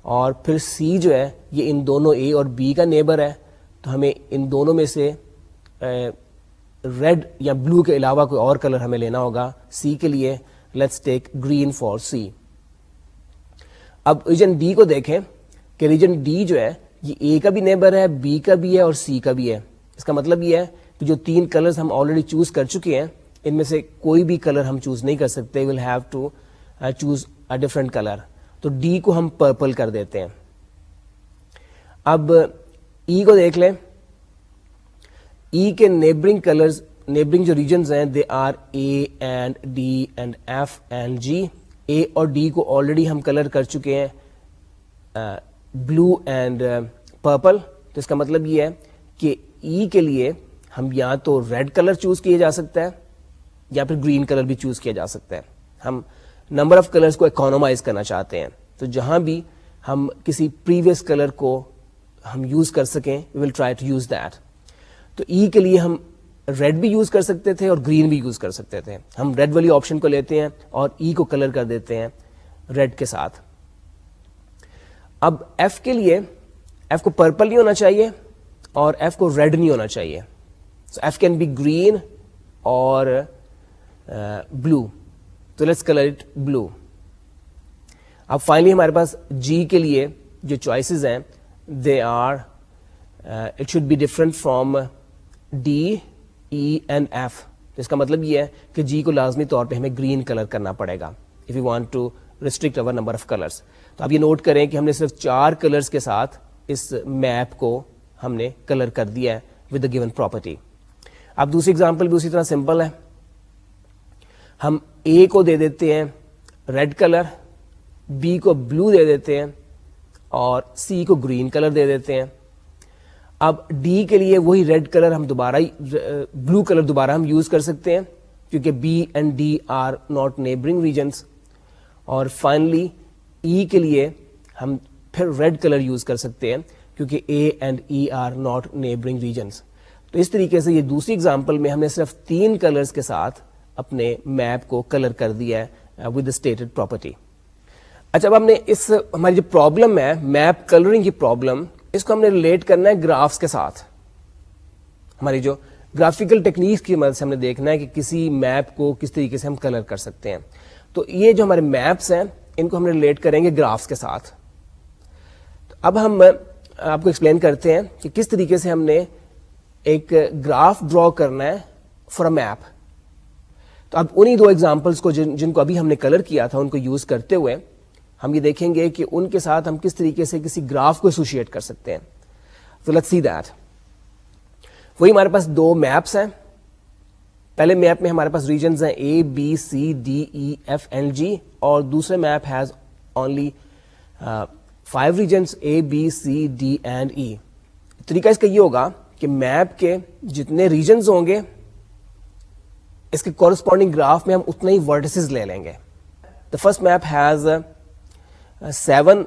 اور پھر C جو ہے یہ ان دونوں A اور B کا نیبر ہے, تو ہمیں ان دونوں میں سے ریڈ یا بلو کے علاوہ کوئی اور کلر ہمیں لینا ہوگا C کے لیے. Let's take green for C. اب ریجن D کو دیکھیں کہ ریجن D جو ہے یہ A کا بھی نیبر ہے, B کا بھی ہے اور C کا بھی ہے. اس کا مطلب یہ ہے کہ جو 3 کلرز ہم آلریڈی چوز کر چکے ہیں ان میں سے کوئی بھی کلر ہم چوز نہیں کر سکتے. We'll have to choose a different colour. تو D کو ہم پرپل کر دیتے ہیں. اب E کو دیکھ لیں. E کے نیبرنگ کلرز, نیبرنگ جو ریجنز ہیں they are A and D and F and G. A اور D کو آلریڈی ہم کلر کر چکے ہیں بلو اینڈ پرپل. تو اس کا مطلب یہ ہے کہ E کے لیے ہم یا تو ریڈ کلر چوز کیا جا سکتا ہے یا پھر گرین کلر بھی چوز کیا جا سکتا ہے. ہم نمبر آف کلرز کو اکانومائز کرنا چاہتے ہیں, تو جہاں بھی ہم کسی پریویس کلر کو ہم یوز کر سکیں we will try to use that. تو E کے لیے ہم ریڈ بھی یوز کر سکتے تھے اور گرین بھی یوز کر سکتے تھے. ہم ریڈ والی آپشن کو لیتے ہیں اور E کو کلر کر دیتے ہیں ریڈ کے ساتھ. اب F کے لیے F کو پرپل نہیں ہونا چاہیے اور F کو ریڈ نہیں ہونا چاہیے. So F can be green or blue. تو لیٹس کلر اٹ بلو. اب فائنلی ہمارے پاس G کے لیے جو چوائسیز ہیں they are it should be different from D, E and F. اس کا مطلب یہ ہے کہ G کو لازمی طور پہ ہمیں گرین کلر کرنا پڑے گا if you want to restrict our number of colors. تو آپ یہ نوٹ کریں کہ ہم نے صرف 4 کلرز کے ساتھ اس میپ کو ہم نے کلر کر دیا ہے with the given property. اب دوسری ایگزامپل بھی اسی طرح سمپل ہے. ہم A کو دے دیتے ہیں ریڈ کلر, B کو بلو دے دیتے ہیں اور C کو گرین کلر دے دیتے ہیں. اب D کے لیے وہی ریڈ کلر ہم دوبارہ بلو کلر دوبارہ ہم یوز کر سکتے ہیں کیونکہ B and D are not neighbouring regions. اور فائنلی E کے لیے ہم پھر ریڈ کلر یوز کر سکتے ہیں کیونکہ A and E are not neighbouring regions. تو اس طریقے سے یہ دوسری اگزامپل میں ہم نے صرف 3 کلرز کے ساتھ اپنے میپ کو کلر کر دیا ہے ود دا اسٹیٹڈ پراپرٹی. اچھا اب ہم نے اس ہماری جو پرابلم ہے میپ کلرنگ کی پرابلم, اس کو ہم نے ریلیٹ کرنا ہے گرافس کے ساتھ. ہماری جو گرافیکل ٹیکنیک کی مدد سے ہم نے دیکھنا ہے کہ کسی میپ کو کس طریقے سے ہم کلر کر سکتے ہیں. تو یہ جو ہمارے میپس ہیں ان کو ہم ریلیٹ کریں گے گرافس کے ساتھ. تو اب ہم آپ کو ایکسپلین کرتے ہیں کہ کس طریقے سے ہم نے ایک گراف ڈرا کرنا ہے فار اے میپ. تو اب انہی 2 ایگزامپلس کو جن کو ابھی ہم نے کلر کیا تھا ان کو یوز کرتے ہوئے ہم یہ دیکھیں گے کہ ان کے ساتھ ہم کس طریقے سے کسی گراف کو ایسوشیٹ کر سکتے ہیں. تو لیٹس سی دیٹ. وہی ہمارے پاس 2 میپس ہیں. پہلے میپ میں ہمارے پاس ریجنز ہیں A B C D E F and G, اور دوسرے map has only 5 regions A B C D and E. طریقہ اس کا یہ ہوگا کہ میپ کے جتنے ریجنز ہوں گے اس کے کورسپونڈنگ گراف میں ہم اتنے ہی ورٹسز لے لیں گے. The first map has 7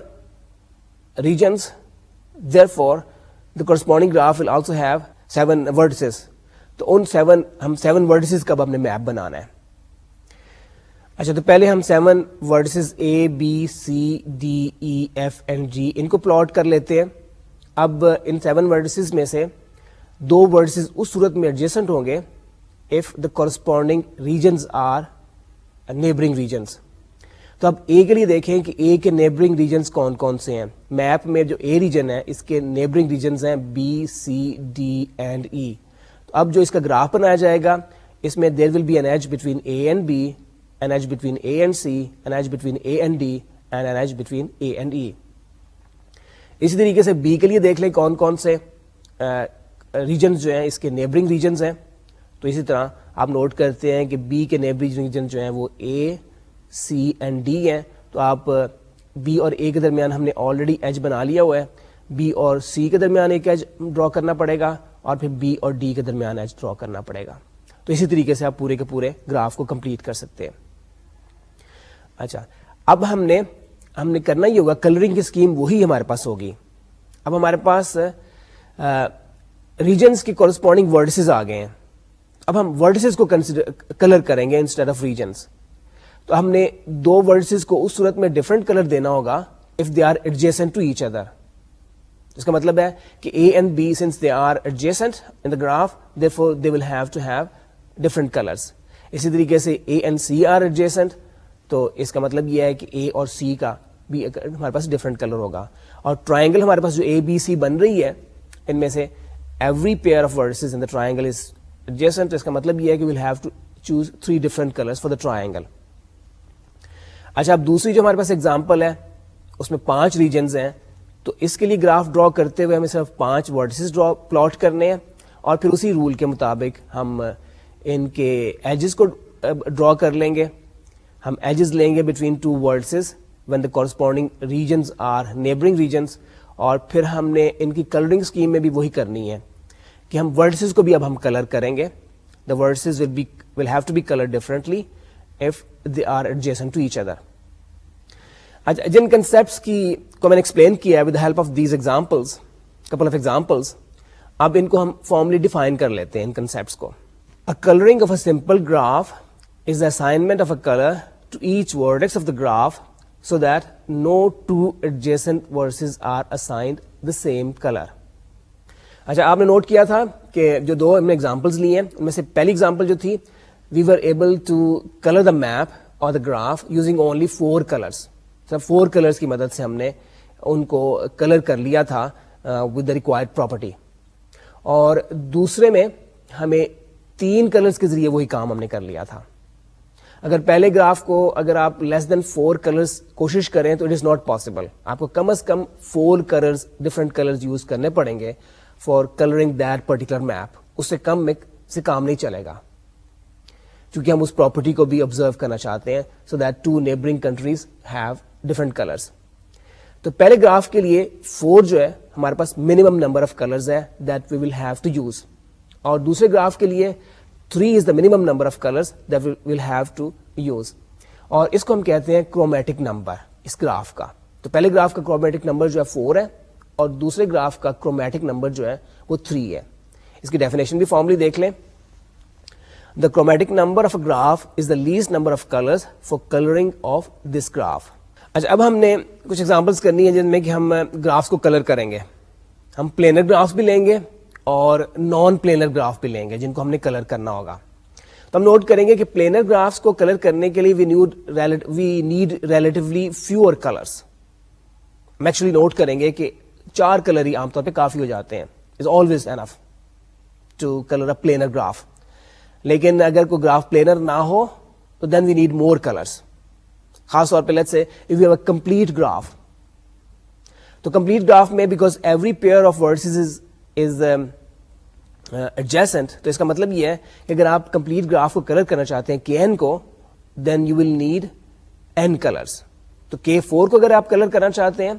regions, therefore the corresponding graph will also have 7 vertices. تو ان 7 vertices کا اب ہم نے میپ بنانا ہے. اچھا تو پہلے ہم 7 vertices A, B, C, D, E, F and G ان کو پلاٹ کر لیتے ہیں. اب ان 7 vertices میں سے 2 vertices اس صورت میں adjacent ہوں گے if the corresponding regions are neighboring regions. تو اب اے کے لیے دیکھیں کہ اے کے نیبرنگ ریجنز کون کون سے ہیں. میپ میں جو اے ریجن ہے اس کے نیبرنگ ریجنز ہیں بی, سی, ڈی اینڈ ای. تو اب جو اس کا گراف بنایا جائے گا اس میں there will be an edge between A and B, an edge between A and C, an edge between A and D and an edge between A and E. اسی طریقے سے بی کے لیے دیکھ لیں کون کون سے ریجنز جو ہیں اس کے نیبرنگ ریجنز ہیں. تو اسی طرح آپ نوٹ کرتے ہیں کہ بی کے نیبرنگ ریجن جو ہیں وہ اے, سی اینڈ ڈی ہیں. تو آپ بی اور اے کے درمیان ہم نے آلریڈی ایج بنا لیا ہوا ہے. بی اور سی کے درمیان ایک ایج ڈرا کرنا پڑے گا اور پھر بی اور ڈی کے درمیان ایج ڈرا کرنا پڑے گا. تو اسی طریقے سے آپ پورے کے پورے گراف کو کمپلیٹ کر سکتے ہیں. اچھا اب ہم نے کرنا یہ ہوگا, کلرنگ کی اسکیم وہی ہمارے پاس ہوگی. اب ہمارے پاس ریجنز کی کورسپونڈنگ ورڈسز آ گئے ہیں. اب ہم ورڈسز کو کلر کریں گے انسٹیڈ آف ریجنز. تو ہم نے 2 ورڈسز کو اس صورت میں ڈفرنٹ کلر دینا ہوگا if they are adjacent to each other. اس کا مطلب ہے کہ A and B since they are adjacent in the graph therefore they will have to have different colors. اسی طریقے سے اے اینڈ سی آر ایڈجیسنٹ, تو اس کا مطلب یہ ہے کہ اے اور سی کا بھی ہمارے پاس ڈفرنٹ کلر ہوگا. اور ٹرائنگل ہمارے پاس جو اے بی سی بن رہی ہے ان میں سے every pair of vertices in the triangle is adjacent. اس کا مطلب یہ ہے کہ we'll have to choose 3 different colors for the triangle. اچھا اب دوسری جو ہمارے پاس ایگزامپل ہے اس میں 5 ریجنز ہیں. تو اس کے لیے گراف ڈرا کرتے ہوئے ہمیں صرف 5 ورڈسز پلاٹ کرنے ہیں اور پھر اسی رول کے مطابق ہم ان کے ایجز کو ڈرا کر لیں گے. ہم ایجز لیں گے between 2 ورڈسز when the corresponding regions are neighboring regions. اور پھر ہم نے ان کی کلرنگ اسکیم میں بھی وہی کرنی ہے کہ ہم ورڈسز کو بھی اب ہم کلر کریں گے. the verses will have to be colored differently if they are adjacent to each other. جن کنسپٹس کو میں نے ایکسپلین کیا ہے with the help of these examples, couple of examples, اب ان کو ہم فارملی ڈیفائن کر لیتے ہیں ان کنسپٹس کو. A coloring of a simple graph is the assignment of a color to each vertex of the graph so that no 2 adjacent vertices are assigned the same color. اچھا آپ نے note کیا تھا کہ جو 2 ہم نے ایگزامپلس لی ہیں ان میں سے پہلی ایگزامپل جو تھی we were able to color the map or the graph using only 4 colors. صرف 4 colors کی مدد سے ہم نے ان کو کلر کر لیا تھا with the required property. اور دوسرے میں ہمیں 3 colors کے ذریعے وہی کام ہم نے کر لیا تھا. اگر پہلے گراف کو اگر آپ لیس دین 4 colors کوشش کریں تو اٹ از ناٹ پاسبل. آپ کو کم از کم 4 colors ڈفرنٹ colors یوز کرنے پڑیں گے for colouring that particular map. اس سے کم میں سے کام نہیں چلے گا کیونکہ ہم اس پراپرٹی کو بھی آبزرو کرنا چاہتے ہیں so that 2 neighbouring countries have different colours. تو پہلے گراف کے لیے 4 جو ہے ہمارے پاس منیمم نمبر آف کلرز ہے that we will have to use, اور دوسرے گراف کے لیے 3 is the minimum number of colours that we will have to use. اور اس کو ہم کہتے ہیں کرومیٹک نمبر اس گراف کا. تو پہلے گراف کا کرومیٹک نمبر جو ہے 4 ہے اور دوسرے گراف کا کرومیٹک نمبر جو ہے وہ 3 ہے. اس کی ڈیفینیشن بھی فارملی دیکھ لیں. The chromatic number of a graph is the least number of colors for coloring of this graph. اچھا, اب ہم نے کچھ ایگزامپلس کرنی ہے جن میں کہ ہم گرافس کو کلر کریں گے. ہم پلینر گرافس بھی لیں گے اور نان پلینر گراف بھی لیں گے جن کو ہم نے کلر کرنا ہوگا. تو ہم نوٹ کریں گے کہ پلینر گرافس کو کلر کرنے کے لیے we need relatively fewer colours. ہم ایکچولی نوٹ کریں گے کہ 4 کلر ہی عام طور پہ کافی ہو جاتے ہیں. Is always enough to colour a planar graph. لیکن اگر کوئی گراف پلینر نہ ہو تو دین وی نیڈ مور کلرس. خاص طور پہ let's say if you have a complete graph, تو کمپلیٹ گراف میں because every pair of vertices is adjacent, تو اس کا مطلب یہ ہے کہ اگر آپ کمپلیٹ گراف کو کلر کرنا چاہتے ہیں Kn کو, then you will need n colours. تو K4 کو اگر آپ کلر کرنا چاہتے ہیں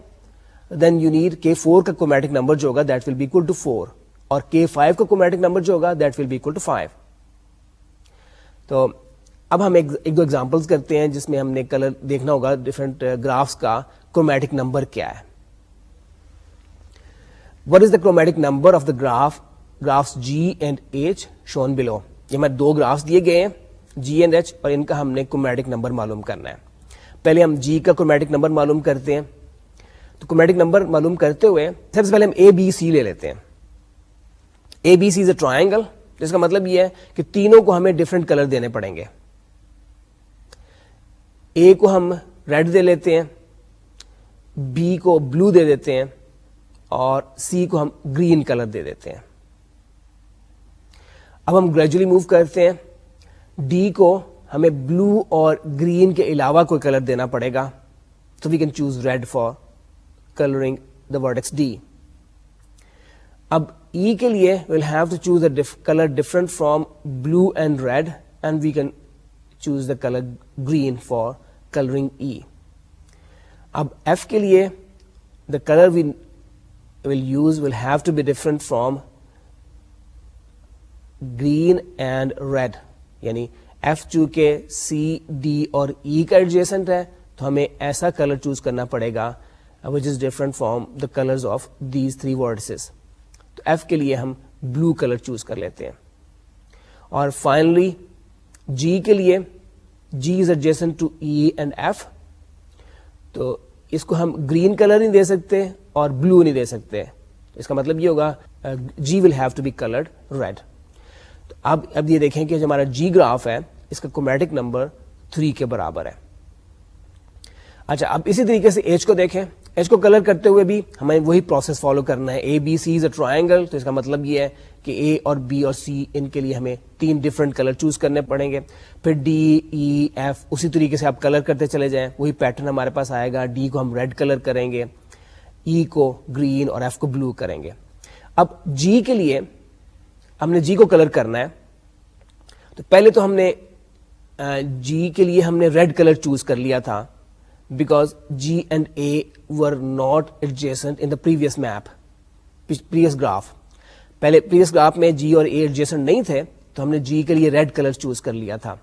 دین یو نیڈ K4 کا کرومیٹک نمبر جو ہوگا that will be equal to 4, اور K5 کا کرومیٹک نمبر جو ہوگا that will be equal to 5. تو اب ہم ایک دو ایگزامپلس کرتے ہیں جس میں ہم نے کلر دیکھنا ہوگا ڈفرنٹ گرافس کا کرومیٹک نمبر کیا ہے. What is the chromatic number of the graphs G and H shown below? یہ ہمیں 2 گرافس دیے گئے ہیں G and H, اور ان کا ہم نے کرومیٹک نمبر معلوم کرنا ہے. پہلے ہم G کا کرومیٹک نمبر معلوم کرتے ہیں. تو کرومیٹک نمبر معلوم کرتے ہوئے سب سے پہلے ہم ABC لے لیتے ہیں. ABC is a triangle, جس کا مطلب یہ ہے کہ تینوں کو ہمیں ڈفرنٹ کلر دینے پڑیں گے. A کو ہم ریڈ دے لیتے ہیں, B کو بلو دے دیتے ہیں, اور C کو ہم گرین کلر دے دیتے ہیں. اب ہم گریجولی موو کرتے ہیں. D کو ہمیں بلو اور گرین کے علاوہ کوئی کلر دینا پڑے گا, تو we can choose red for colouring the vertex D. اب E کے لیے we'll have to choose a color different from blue and red, and we can choose the color green for coloring E. اب F کے لیے the color we will use will have to be different from green and red. یعنی F چونکہ C, D اور E کا adjacent ہے تو ہمیں ایسا کلر چوز کرنا پڑے گا which is different from the colors of these 3 vertices. تو F کے لیے ہم بلو کلر چوز کر لیتے ہیں. اور فائنلی G کے لیے G is adjacent to E and F, تو اس کو ہم گرین کلر نہیں دے سکتے اور بلو نہیں دے سکتے. اس کا مطلب یہ ہوگا G will have to be colored red. تو اب یہ دیکھیں کہ جو ہمارا G گراف ہے اس کا کرومیٹک نمبر 3 کے برابر ہے. اچھا, اب اسی طریقے سے H کو دیکھیں. H کو کلر کرتے ہوئے بھی ہمیں وہی پروسیس فالو کرنا ہے. ABC is a triangle, تو اس کا مطلب یہ ہے کہ A اور B اور C ان کے لیے ہمیں 3 ڈفرنٹ کلر چوز کرنے پڑیں گے. پھر D, E, F اسی طریقے سے آپ کلر کرتے چلے جائیں, وہی پیٹرن ہمارے پاس آئے گا. D کو ہم ریڈ کلر کریں گے, E کو گرین اور F کو بلو کریں گے. اب G کے لیے ہم نے G کو کلر کرنا ہے, تو پہلے تو ہم نے G کے لیے ہم نے ریڈ کلر چوز کر لیا تھا because G and A were not adjacent in the previous map, previous graph. پہلے previous graph میں G اور A adjacent نہیں تھے تو ہم نے G کے لیے ریڈ کلر چوز کر لیا تھا.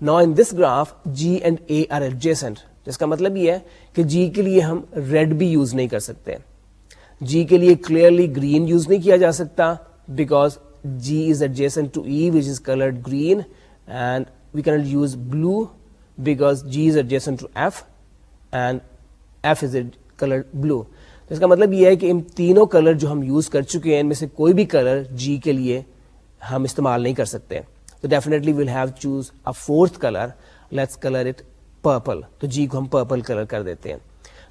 Now in this graph G and A are adjacent, جس کا مطلب یہ ہے کہ G کے لیے ہم ریڈ بھی یوز نہیں کر سکتے. G کے لیے clearly green یوز نہیں کیا جا سکتا because G is adjacent to E which is colored green, and we cannot use blue because G is adjacent to F and F is colored blue. اس کا مطلب یہ ہے کہ ان تینوں کلر جو ہم یوز کر چکے ہیں ان میں سے کوئی بھی کلر G کے لیے ہم استعمال نہیں کر سکتے. تو definitely we'll have choose a 4th colour, let's colour it purple. تو G کو ہم پرپل کلر کر دیتے ہیں.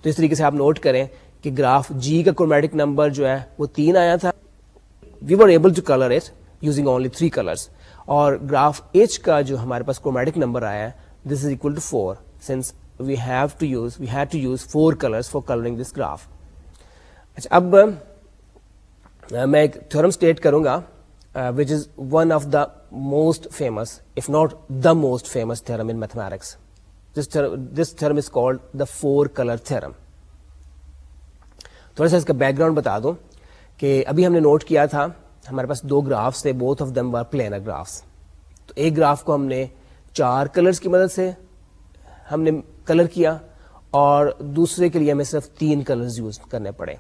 تو اس طریقے سے آپ نوٹ کریں کہ گراف G کا کرومیٹک نمبر جو ہے وہ 3 آیا تھا. We were able to colour it using only 3 colours. اور گراف H کا جو ہمارے پاس کرومیٹک نمبر آیا ہے this is equal to 4 since we had to use 4 colors for coloring this graph. اچھا, اب میں ایک تھیورم اسٹیٹ کروں گا which is one of the most famous, if not the most famous theorem in mathematics. This theorem is called the 4 color theorem. تھوڑا سا اس کا back ground بتا دوں کہ ابھی ہم نے نوٹ کیا تھا ہمارے پاس 2 گرافس تھے, both of them were planar graphs. تو ایک گراف کو ہم نے 4 کلرز کی مدد سے ہم نے کلر کیا اور دوسرے کے لیے ہمیں صرف 3 کلرز یوز کرنے پڑے.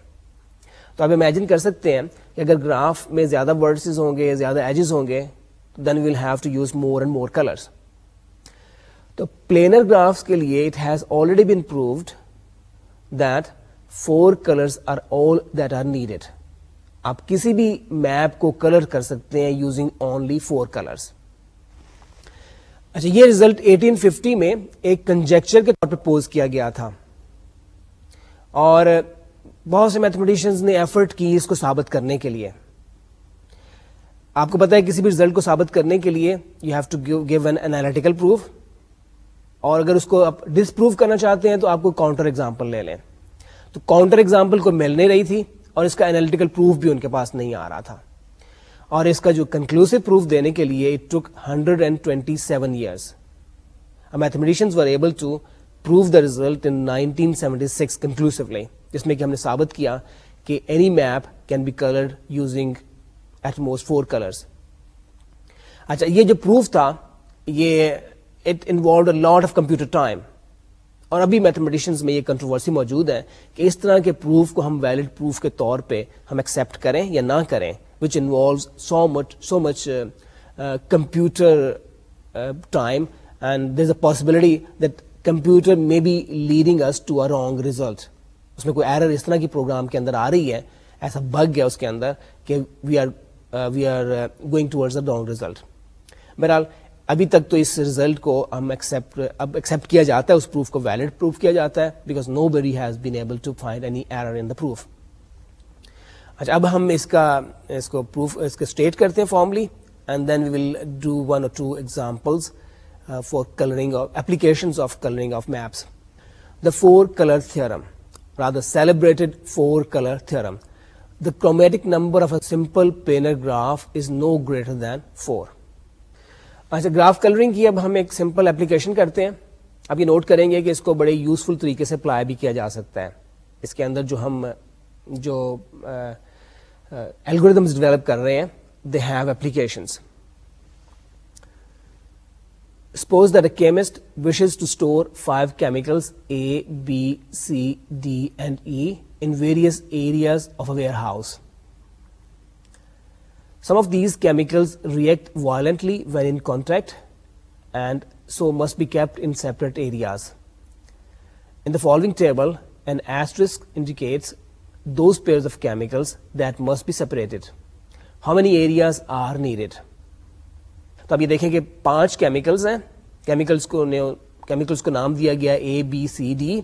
تو آپ امیجن کر سکتے ہیں کہ اگر گراف میں زیادہ ورڈسز ہوں گے, زیادہ ایجز ہوں گے, then we will have to use more and more colours. تو پلینر گرافس کے لیے it has already been proved that 4 colors are all that are needed. آپ کسی بھی میپ کو کلر کر سکتے ہیں یوزنگ اونلی 4 colors. اچھا, یہ ریزلٹ 1850 میں ایک کنجیکچر کے طور پہ پوز کیا گیا تھا, اور بہت سے میتھمیٹیشینز نے ایفرٹ کی اس کو ثابت کرنے کے لیے. آپ کو پتا ہے کسی بھی ریزلٹ کو ثابت کرنے کے لیے you have to give an analytical proof, اور اگر اس کو آپ ڈس پروف کرنا چاہتے ہیں تو آپ کو کاؤنٹر ایگزامپل لے لیں. تو کاؤنٹر ایگزامپل کو مل نہیں رہی تھی, اور اس کا انالیٹیکل پروف بھی ان کے پاس نہیں آ رہا تھا, اور اس کا جو کنکلوسو پروف دینے کے لیے it took 127 years. Mathematicians were able to prove the result in 1976 conclusively, جس میں کہ ہم نے ثابت کیا کہ any map can be coloured using at most 4 colors. اچھا, یہ جو پروف تھا یہ it involved a lot of computer time, اور ابھی میتھمیٹیشینز میں یہ کنٹروورسی موجود ہے کہ اس طرح کے پروف کو ہم ویلڈ پروف کے طور پہ ہم ایکسیپٹ کریں یا نہ کریں, which involves so much computer time, and there is a possibility that computer may be leading us to a wrong result. اس میں کوئی ایرر اس طرح کی پروگرام کے اندر آ رہی ہے, ایسا بگ ہے اس کے اندر کہ we are going towards a wrong result. بہرحال ابھی تک تو اس ریزلٹ کو ہم ایکسیپٹ کیا جاتا ہے, اس پروف کو ویلڈ پروف کیا جاتا ہے, because nobody has been able to find any error in the proof. اچھا, اب ہم اس کو پروف اس کو اسٹیٹ کرتے ہیں formally, and then we will do 1 or 2 examples for colouring applications of coloring of maps. The 4-color theorem, rather celebrated 4-color theorem. The chromatic number of a simple planar graph is no greater than 4. اچھا, graph colouring کی اب ہم ایک simple application کرتے ہیں. اب یہ note کریں گے کہ اس کو بڑے یوزفل طریقے سے اپلائی بھی کیا جا سکتا ہے. اس کے اندر جو الگوریدمز ڈیولپ کر رہے ہیں, they have applications. Suppose that a chemist wishes to store 5 chemicals A, B, C, D, and E in various areas of a warehouse. Some of these chemicals react violently when in contact and so must be kept in separate areas. In the following table, an asterisk indicates those pairs of chemicals that must be separated. How many areas are needed? تو اب یہ دیکھیں کہ 5 chemicals ہیں. Chemicals کو نام دیا گیا A, B, C, D,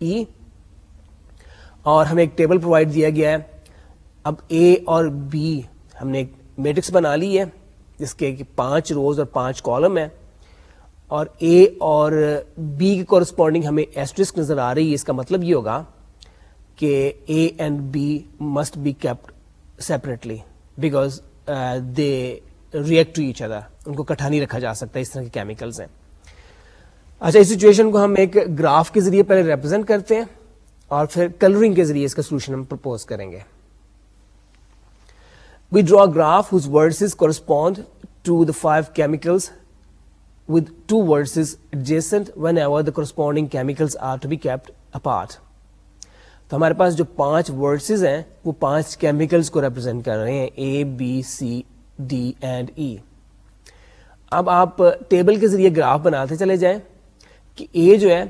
E, اور ہمیں ایک ٹیبل پرووائڈ دیا گیا ہے. اب A اور B ہم نے ایک میٹرکس بنا لی ہے جس کے 5 روز اور 5 کالم ہیں, اور A اور B کے کورسپونڈنگ ہمیں ایسٹرسک نظر آ رہی ہے. اس کا مطلب یہ ہوگا کہ A and B must be kept separately because they react to each other. ان کو اکٹھا نہیں رکھا جا سکتا, اس طرح کے کیمیکلز ہیں. اچھا, اس سچویشن کو ہم ایک گراف کے ذریعے پہلے ریپرزینٹ کرتے ہیں, اور پھر کلرنگ کے ذریعے اس کا سولوشن ہم پرپوز کریں گے. We draw a graph whose vertices correspond to the 5 chemicals with 2 vertices adjacent whenever the corresponding chemicals are to be kept apart. تو ہمارے پاس جو 5 vertices ہیں وہ 5 chemicals کو ریپرزینٹ کر رہے ہیں, A, B, C, D and E. اب آپ ٹیبل کے ذریعے گراف بناتے چلے جائیں کہ A جو ہے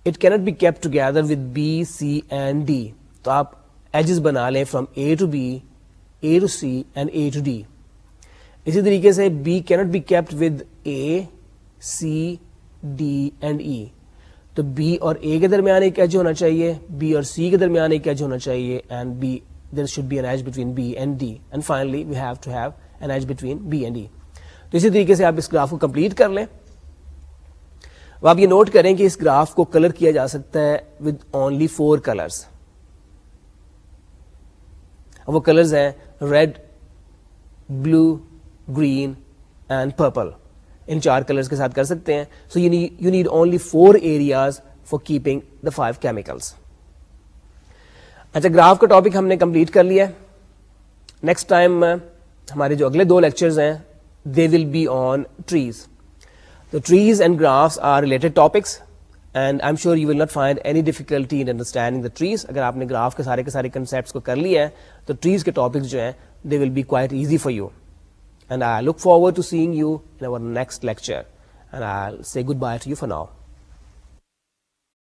it cannot be kept together with B, C and D. تو آپ ایجز بنا لیں from A to B, A to C and A to D. اسی طریقے سے B cannot be kept with A, C, D and E. تو B اور A کے درمیان ایک ایج ہونا چاہیے, B اور C کے درمیان ایک ایج ہونا چاہیے, and B there should be an edge between B and D, and finally we have to have an edge between B and E. تو اسی طریقے سے آپ اس گراف کو کمپلیٹ کر لیں. اب آپ یہ نوٹ کریں کہ اس گراف کو کلر کیا جا سکتا ہے with only 4 colors. وہ کلرز ہیں red, blue, green and purple. ان 4 کلرز کے ساتھ کر سکتے ہیں. So you need only 4 areas for keeping the 5 chemicals. اچھا, گراف کا ٹاپک ہم نے کمپلیٹ کر لیا ہے. نیکسٹ ٹائم ہمارے جو اگلے 2 لیکچرز ہیں they will be on trees. The trees and graphs are related topics, and I am sure you will not find any difficulty in understanding the trees. اگر آپ نے گراف کے سارے کنسیپٹس کو کر لیا ہے تو ٹریز کے ٹاپکس جو ہیں they will be quite easy for you. And I look forward to seeing you in our next lecture, and I will say goodbye to you for now.